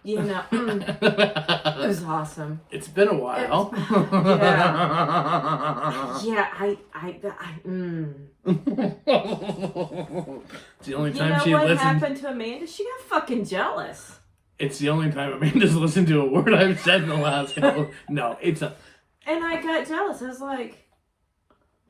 Speaker 2: You know, it was awesome.
Speaker 1: It's been a while.
Speaker 2: Yeah,
Speaker 1: It's the only time she listened.
Speaker 2: You know what happened to Amanda? She got fucking jealous.
Speaker 1: It's the only time Amanda's listened to a word I've said in the last couple. No, it's a.
Speaker 2: And I got jealous. I was like,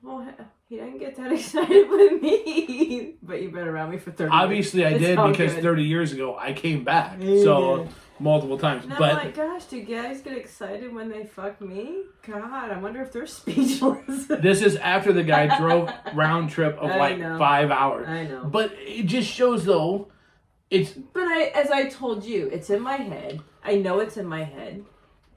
Speaker 2: well, He didn't get that excited with me. But you've been around me for 30 years.
Speaker 1: Obviously, I did because 30 years ago I came back. So multiple times.
Speaker 2: And
Speaker 1: but
Speaker 2: I'm like, gosh, do guys get excited when they fuck me? God, I wonder if they're speechless.
Speaker 1: This is after the guy drove round trip of like 5 hours.
Speaker 2: I know.
Speaker 1: But it just shows though, it's.
Speaker 2: But as I told you, it's in my head. I know it's in my head.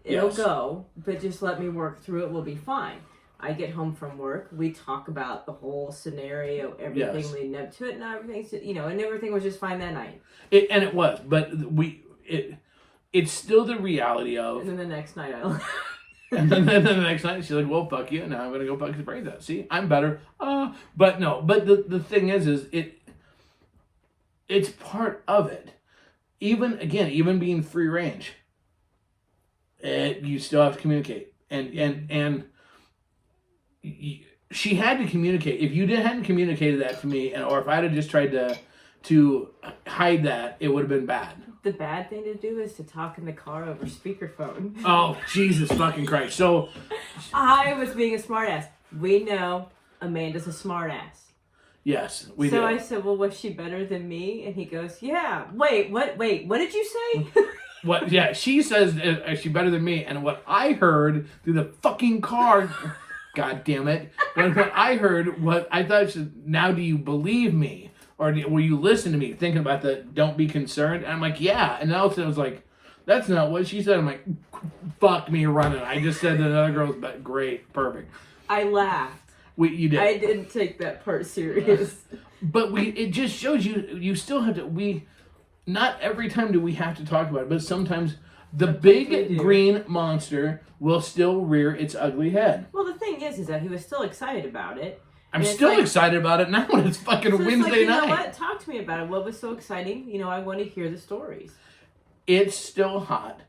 Speaker 2: It'll go, but just let me work through it. We'll be fine. I get home from work. We talk about the whole scenario, everything leading up to it, and everything. And everything was just fine that night.
Speaker 1: It was, but it's still the reality of.
Speaker 2: And then the next night, I left.
Speaker 1: And then the next night, she's like, "Well, fuck you. Now I'm gonna go fuck his brains out. See, I'm better." But no. But the thing is it's part of it. Even being free range, you still have to communicate, and she had to communicate. If you hadn't communicated that to me, or if I had just tried to hide that, it would have been bad.
Speaker 2: The bad thing to do is to talk in the car over speakerphone.
Speaker 1: Oh, Jesus fucking Christ. So
Speaker 2: I was being a smartass. We know Amanda's a smartass.
Speaker 1: Yes, we do.
Speaker 2: So I said, well, was she better than me? And he goes, yeah. Wait, what did you say?
Speaker 1: What? Yeah, she says, is she better than me? And what I heard through the fucking car, God damn it, what I heard, what I thought, she said, now do you believe me? Or will you listen to me? Thinking about the don't be concerned. And I'm like, yeah. And all of a sudden I was like, that's not what she said. I'm like, fuck me running. I just said that another girl's great, perfect.
Speaker 2: I laughed.
Speaker 1: You did.
Speaker 2: I didn't take that part serious.
Speaker 1: But it just shows you still have to, not every time do we have to talk about it, but sometimes the big green monster will still rear its ugly head.
Speaker 2: Well, the thing is that he was still excited about it.
Speaker 1: I'm still excited about it now when it's fucking Wednesday night.
Speaker 2: You know what? Talk to me about it. What was so exciting? I want to hear the stories.
Speaker 1: It's still hot,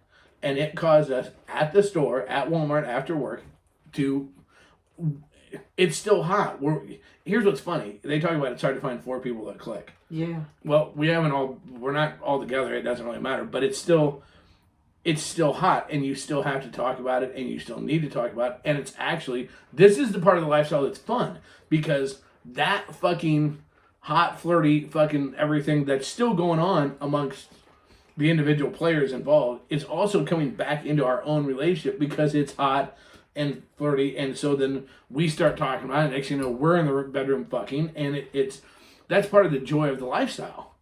Speaker 1: and it caused us at the store, at Walmart after work, it's still hot. Here's what's funny. They talk about it's hard to find 4 people that click.
Speaker 2: Yeah.
Speaker 1: Well, we're not all together. It doesn't really matter, but it's still hot, and you still have to talk about it, and you still need to talk about it. And it's actually, this is the part of the lifestyle that's fun, because that fucking hot, flirty, fucking everything that's still going on amongst the individual players involved is also coming back into our own relationship because it's hot and flirty. And so then we start talking about it. Next thing you know, we're in the bedroom fucking, and that's part of the joy of the lifestyle.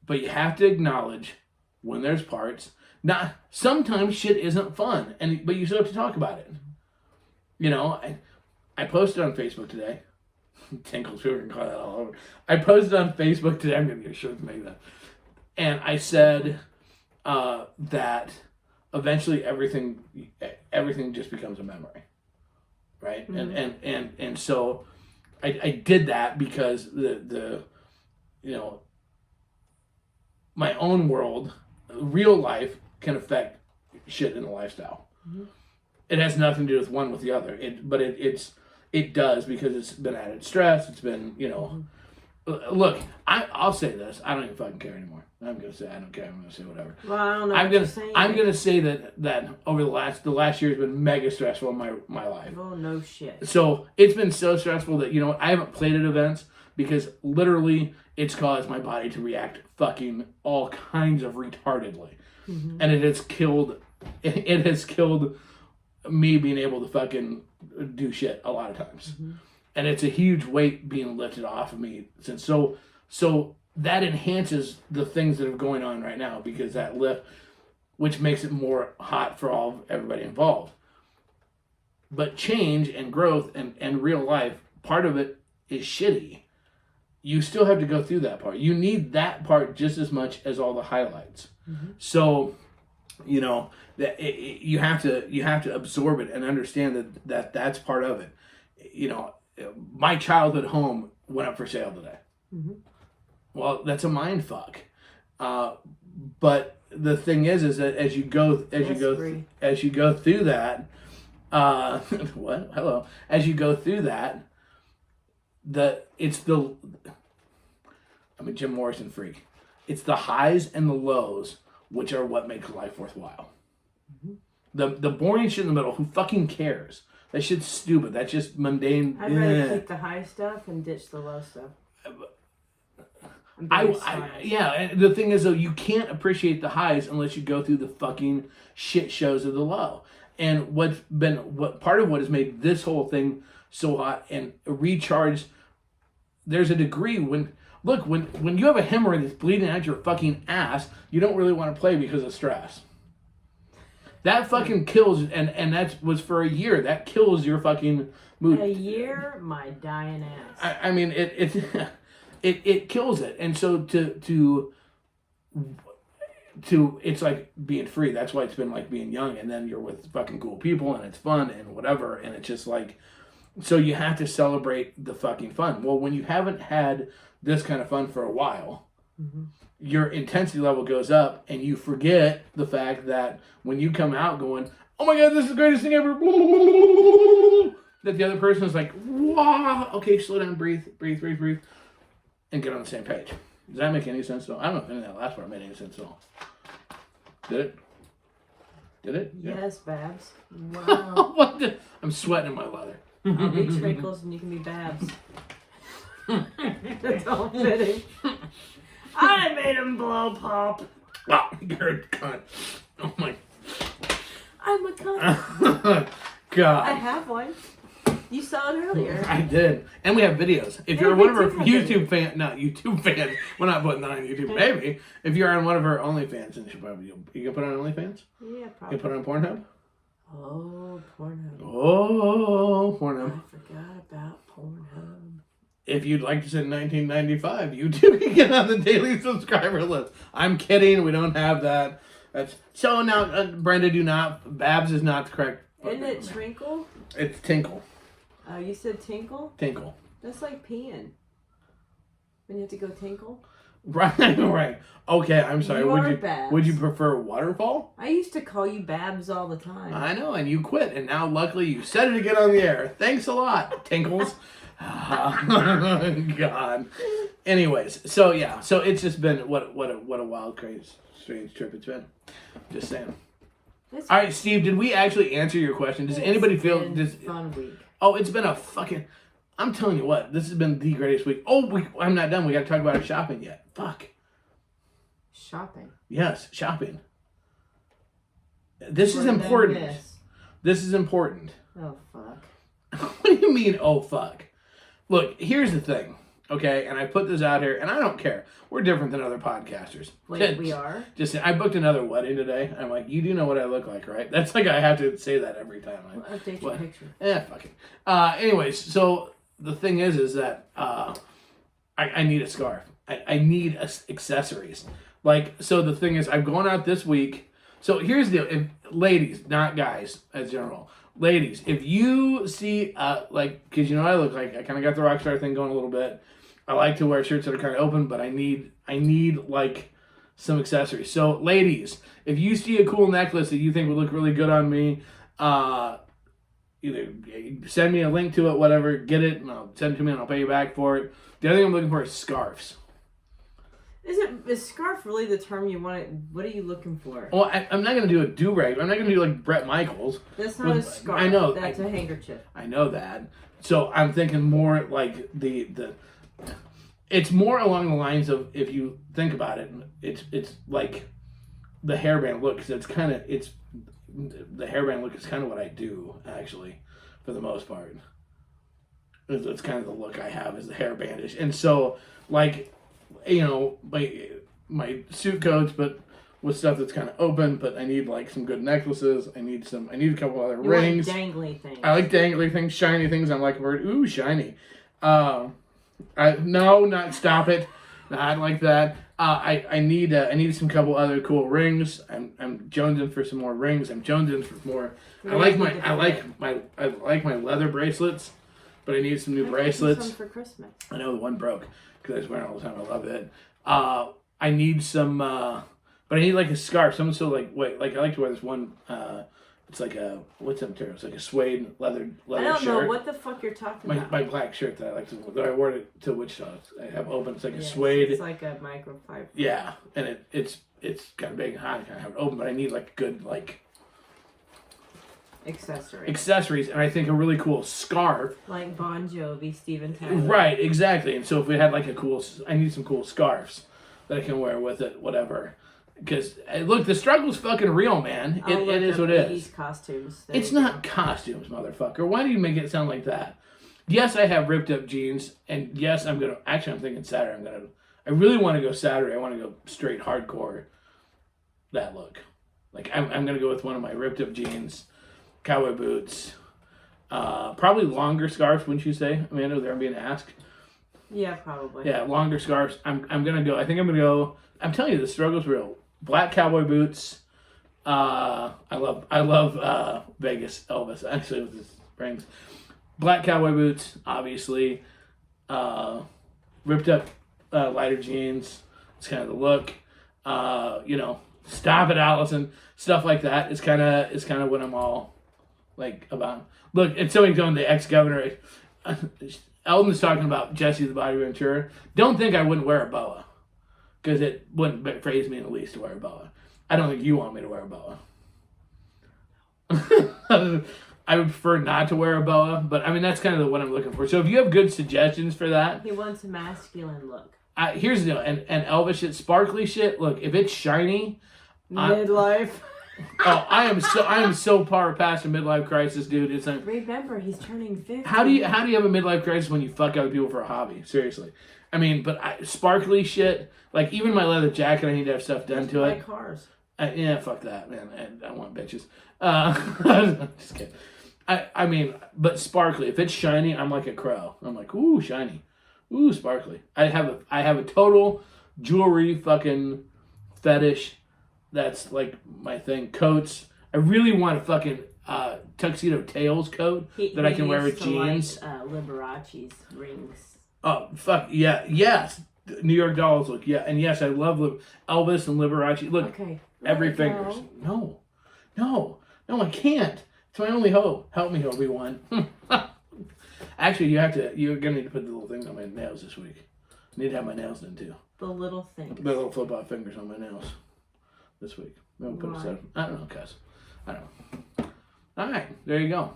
Speaker 1: But you have to acknowledge when there's parts. Now, sometimes shit isn't fun, but you still have to talk about it. I posted on Facebook today. Tinkles, people can call that all over. I posted on Facebook today. I'm going to get a shirt to make that. And I said that eventually everything just becomes a memory, right? Mm-hmm. And so I did that because the my own world, real life, can affect shit in the lifestyle. Mm-hmm. It has nothing to do with one with the other. It does, because it's been added stress. It's been, Look, I'll say this. I don't even fucking care anymore. I'm gonna say I don't care. I'm gonna say whatever.
Speaker 2: Well, I don't know.
Speaker 1: I'm gonna say that over the last year has been mega stressful in my life.
Speaker 2: Oh no shit.
Speaker 1: So it's been so stressful that I haven't played at events because literally it's caused my body to react fucking all kinds of retardedly, mm-hmm. and it has killed me being able to fucking do shit a lot of times. Mm-hmm. And it's a huge weight being lifted off of me. So that enhances the things that are going on right now, because that lift, which makes it more hot for everybody involved. But change and growth and real life, part of it is shitty. You still have to go through that part. You need that part just as much as all the highlights. Mm-hmm. So, that you have to absorb it and understand that's part of it. My childhood home went up for sale today. Mm-hmm. Well, that's a mind fuck. But the thing is that as you go through that, what? Hello. As you go through that, I'm a Jim Morrison freak. It's the highs and the lows which are what makes life worthwhile. Mm-hmm. The boring shit in the middle, who fucking cares? That shit's stupid. That's just mundane.
Speaker 2: I'd rather keep the high stuff and ditch the low stuff.
Speaker 1: Yeah, and the thing is though, you can't appreciate the highs unless you go through the fucking shit shows of the low. And what part of what has made this whole thing so hot and recharged, there's a degree when you have a hemorrhoid that's bleeding out your fucking ass, you don't really want to play because of stress. That fucking kills, and that was for a year. That kills your fucking mood.
Speaker 2: A year, my dying ass.
Speaker 1: I mean, it kills it, and so to it's like being free. That's why it's been like being young, and then you're with fucking cool people, and it's fun and whatever, and it's just like, so you have to celebrate the fucking fun. Well, when you haven't had this kind of fun for a while, your intensity level goes up, and you forget the fact that when you come out going, oh my god, this is the greatest thing ever, that the other person is like, wow, okay, slow down, breathe, and get on the same page. Does that make any sense at all? I don't know if any of that last part made any sense at all. Did it? Did it? Yeah.
Speaker 2: Yes, Babs. Wow.
Speaker 1: I'm sweating in my leather.
Speaker 2: I'll be Trinkles and you can be Babs. That's all fitting. I made him blow pop.
Speaker 1: Wow, you're a cunt. Oh my.
Speaker 2: I'm a cunt.
Speaker 1: God.
Speaker 2: I have one. You saw it earlier.
Speaker 1: I did. And we have videos. If you're one of our YouTube fans, we're not putting that on YouTube. Maybe. If you're on one of our OnlyFans, then you can put it on OnlyFans?
Speaker 2: Yeah, probably.
Speaker 1: You can put it on Pornhub?
Speaker 2: Oh, Pornhub.
Speaker 1: Oh, Pornhub.
Speaker 2: I forgot about Pornhub.
Speaker 1: If you'd like to send 1995, you too can get on the daily subscriber list. I'm kidding. We don't have that. So now, Brenda, Babs is not the correct.
Speaker 2: Isn't it Trinkle?
Speaker 1: It's Tinkle.
Speaker 2: You said Tinkle?
Speaker 1: Tinkle.
Speaker 2: That's like peeing. When you have to go tinkle?
Speaker 1: Right. Okay, I'm sorry.
Speaker 2: Babs.
Speaker 1: Would you prefer waterfall?
Speaker 2: I used to call you Babs all the time.
Speaker 1: I know, and you quit, and now luckily you said it again on the air. Thanks a lot, Tinkles. God. Anyways, so it's just been what a wild, crazy, strange trip it's been. Just saying. All right, Steve, did we actually answer your question? Does anybody feel this
Speaker 2: fun week?
Speaker 1: Oh, it's been a fucking. I'm telling you what, this has been the greatest week. Oh, I'm not done. We got to talk about our shopping yet. Fuck.
Speaker 2: Shopping.
Speaker 1: Yes, shopping. This is important. This is important.
Speaker 2: Oh fuck.
Speaker 1: What do you mean? Oh fuck. Look, here's the thing. Okay, and I put this out here, and I don't care. We're different than other podcasters.
Speaker 2: Wait, we are?
Speaker 1: I booked another wedding today. I'm like, you do know what I look like, right? That's like I have to say that every time.
Speaker 2: Well, update your picture.
Speaker 1: Fuck it. Anyways, so the thing is that I need a scarf. I need accessories. Like, so the thing is, I'm going out this week. So here's the deal. Ladies, not guys, as general. Ladies, if you see, because you know what I look like, I kind of got the rock star thing going a little bit. I like to wear shirts that are kind of open, but I need like some accessories. So, ladies, if you see a cool necklace that you think would look really good on me, either send me a link to it, whatever, get it, and I'll send it to me, and I'll pay you back for it. The other thing I'm looking for is scarves.
Speaker 2: Is scarf really the term you want? What are you looking for?
Speaker 1: Well, I'm not going to do a do-rag. I'm not going to do like Bret Michaels.
Speaker 2: That's not a scarf.
Speaker 1: I know.
Speaker 2: That's a handkerchief.
Speaker 1: I know that. So I'm thinking more like the it's more along the lines of, if you think about it, it's like the hairband look, because the hairband look is kind of what I do, actually, for the most part. It's kind of the look I have, is the hairbandish. And so, like, you know, my suit coats, but with stuff that's kind of open, but I need like some good necklaces. I need a couple other rings.
Speaker 2: Like dangly things.
Speaker 1: I like dangly things, shiny things. I'm like, ooh, shiny. Stop it. Not like that. I need some couple other cool rings. I'm jonesing for some more rings. I'm jonesing for more. I like my leather bracelets, but I need some new bracelets.
Speaker 2: Some for Christmas.
Speaker 1: I know the one broke because I was wearing it all the time. I love it. I need some, but I need like a scarf. Something so like I like to wear this one. It's like what's that material? It's like a suede leather shirt.
Speaker 2: I don't know what the fuck you're talking about.
Speaker 1: My black shirt that I like that I wore it to Wichita. I have open. It's like a suede.
Speaker 2: It's like a microfiber.
Speaker 1: Yeah, and it's kind of big and hot. I kind of have it open, but I need like good
Speaker 2: accessories,
Speaker 1: and I think a really cool scarf.
Speaker 2: Like Bon Jovi, Steven Tyler.
Speaker 1: Right, exactly. And so if we had like I need some cool scarves that I can wear with it, whatever. Because look, the struggle's fucking real, man. It is what it is.
Speaker 2: Costumes.
Speaker 1: It's not costumes, motherfucker. Why do you make it sound like that? Yes, I have ripped up jeans, and yes, I'm thinking Saturday. I really want to go Saturday. I want to go straight hardcore. That look, like I'm gonna go with one of my ripped up jeans, cowboy boots, probably longer scarves. Wouldn't you say, Amanda? They're being asked.
Speaker 2: Yeah, probably.
Speaker 1: Yeah, longer scarves. I'm gonna go. I think I'm gonna go. I'm telling you, the struggle's real. Black cowboy boots. I love Vegas Elvis actually with his rings. Black cowboy boots, obviously. Ripped up lighter jeans. It's kind of the look. Stop it, Allison. Stuff like that is kind of what I'm all like about. Look, it's somebody going to ex-governor. Eldon's talking about Jesse the Body Ventura. Don't think I wouldn't wear a boa. Because it wouldn't phase me in the least to wear a boa. I don't think you want me to wear a boa. I would prefer not to wear a boa, but I mean, that's kind of what I'm looking for. So if you have good suggestions for that.
Speaker 2: He wants a masculine look.
Speaker 1: Here's the deal. And Elvis shit, sparkly shit, look, if it's shiny.
Speaker 2: Midlife.
Speaker 1: I am so far past a midlife crisis, dude. It's like,
Speaker 2: remember, he's turning 50.
Speaker 1: How do you have a midlife crisis when you fuck other people for a hobby? Seriously. I mean, but sparkly shit, like even my leather jacket, I need to have stuff done to it.
Speaker 2: Cars.
Speaker 1: Yeah, fuck that, man. I want bitches. Just kidding. I mean, but sparkly. If it's shiny, I'm like a crow. I'm like, ooh, shiny, ooh, sparkly. I have a total jewelry fucking fetish. That's like my thing. Coats. I really want a fucking tuxedo tails coat that I can wear with jeans.
Speaker 2: Like, Liberace's rings.
Speaker 1: Oh, fuck, yeah, yes. New York Dolls look, yeah. And yes, I love Elvis and Liberace. Look,
Speaker 2: okay,
Speaker 1: every fingers. No, I can't. It's my only hope. Help me, Obi-Wan. Actually, you're going to need to put the little things on my nails this week. I need to have my nails done, too.
Speaker 2: The little things.
Speaker 1: The little flip-out fingers on my nails this week. Maybe put a set. I don't know, cuz. I don't know. All right, there you go.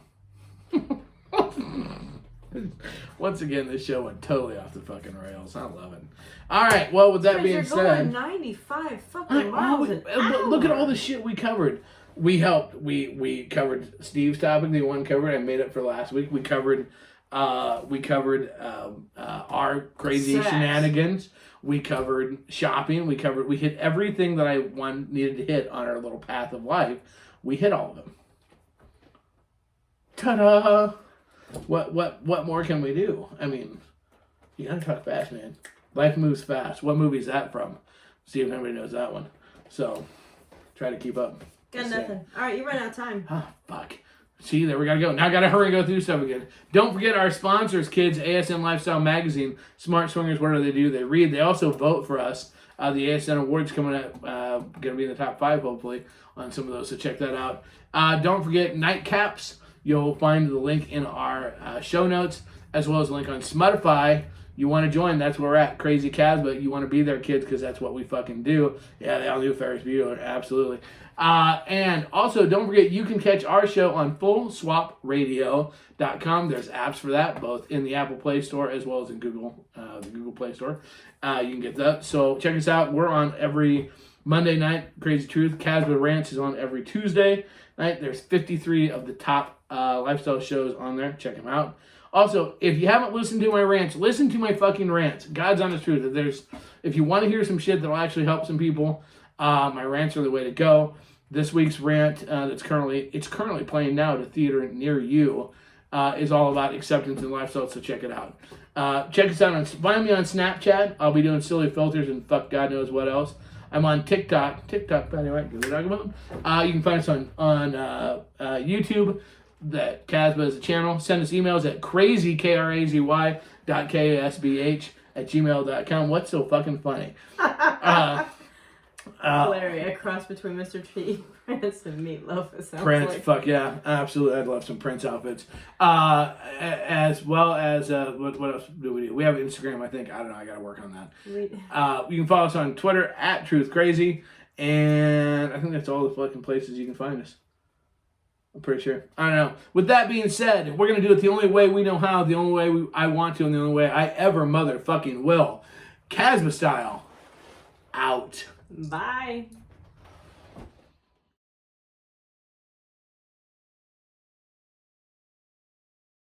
Speaker 1: Once again, this show went totally off the fucking rails. I love it. All right, well, with that being said,
Speaker 2: you're going 95 fucking miles an hour.
Speaker 1: Look at all the shit we covered. We helped. We covered Steve's topic. The one covered. I made up for last week. We covered our crazy shenanigans. We covered shopping. We hit everything that I needed to hit on our little path of life. We hit all of them. Ta-da! What more can we do? I mean, you gotta talk fast, man. Life moves fast. What movie is that from? See if anybody knows that one. So, try to keep up.
Speaker 2: Got nothing. All right, you run out of time.
Speaker 1: Oh, fuck. See, there we gotta go. Now I gotta hurry and go through stuff again. Don't forget our sponsors, kids. ASN Lifestyle Magazine. Smart Swingers, what do? They read. They also vote for us. The ASN Awards coming up. Gonna be in the top 5, hopefully, on some of those. So check that out. Don't forget Nightcaps. You'll find the link in our show notes, as well as a link on Smuttify. You want to join, that's where we're at. Crazy Casbah. You want to be there, kids, because that's what we fucking do. Yeah, they all do Ferris Bueller. Absolutely. And also, don't forget, you can catch our show on FullSwapRadio.com. There's apps for that, both in the Apple Play Store as well as in the Google Play Store. You can get that. So check us out. We're on every Monday night. Krazy Truth. Casbah Rants is on every Tuesday night. There's 53 of the top lifestyle shows on there. Check them out. Also, if you haven't listened to my rants, listen to my fucking rants. God's honest truth. If you want to hear some shit that'll actually help some people, my rants are the way to go. This week's rant, it's currently playing now at a theater near you, is all about acceptance and lifestyle. So check it out. Check us out find me on Snapchat. I'll be doing silly filters and fuck God knows what else. I'm on TikTok. By the way, you can find us on YouTube. That Casbah is a channel. Send us emails at crazy.kasbh@gmail.com. What's so fucking funny?
Speaker 2: Larry, a cross between Mr. T, Prince, and Meatloaf.
Speaker 1: Prince, like. Fuck yeah, absolutely. I'd love some Prince outfits. As well as what else do we do? We have Instagram, I think. I don't know. I gotta work on that. You can follow us on Twitter @TruthCrazy, and I think that's all the fucking places you can find us. I'm pretty sure. I don't know. With that being said, we're going to do it the only way we know how, the only way I want to, and the only way I ever motherfucking will. Casbah style. Out.
Speaker 2: Bye.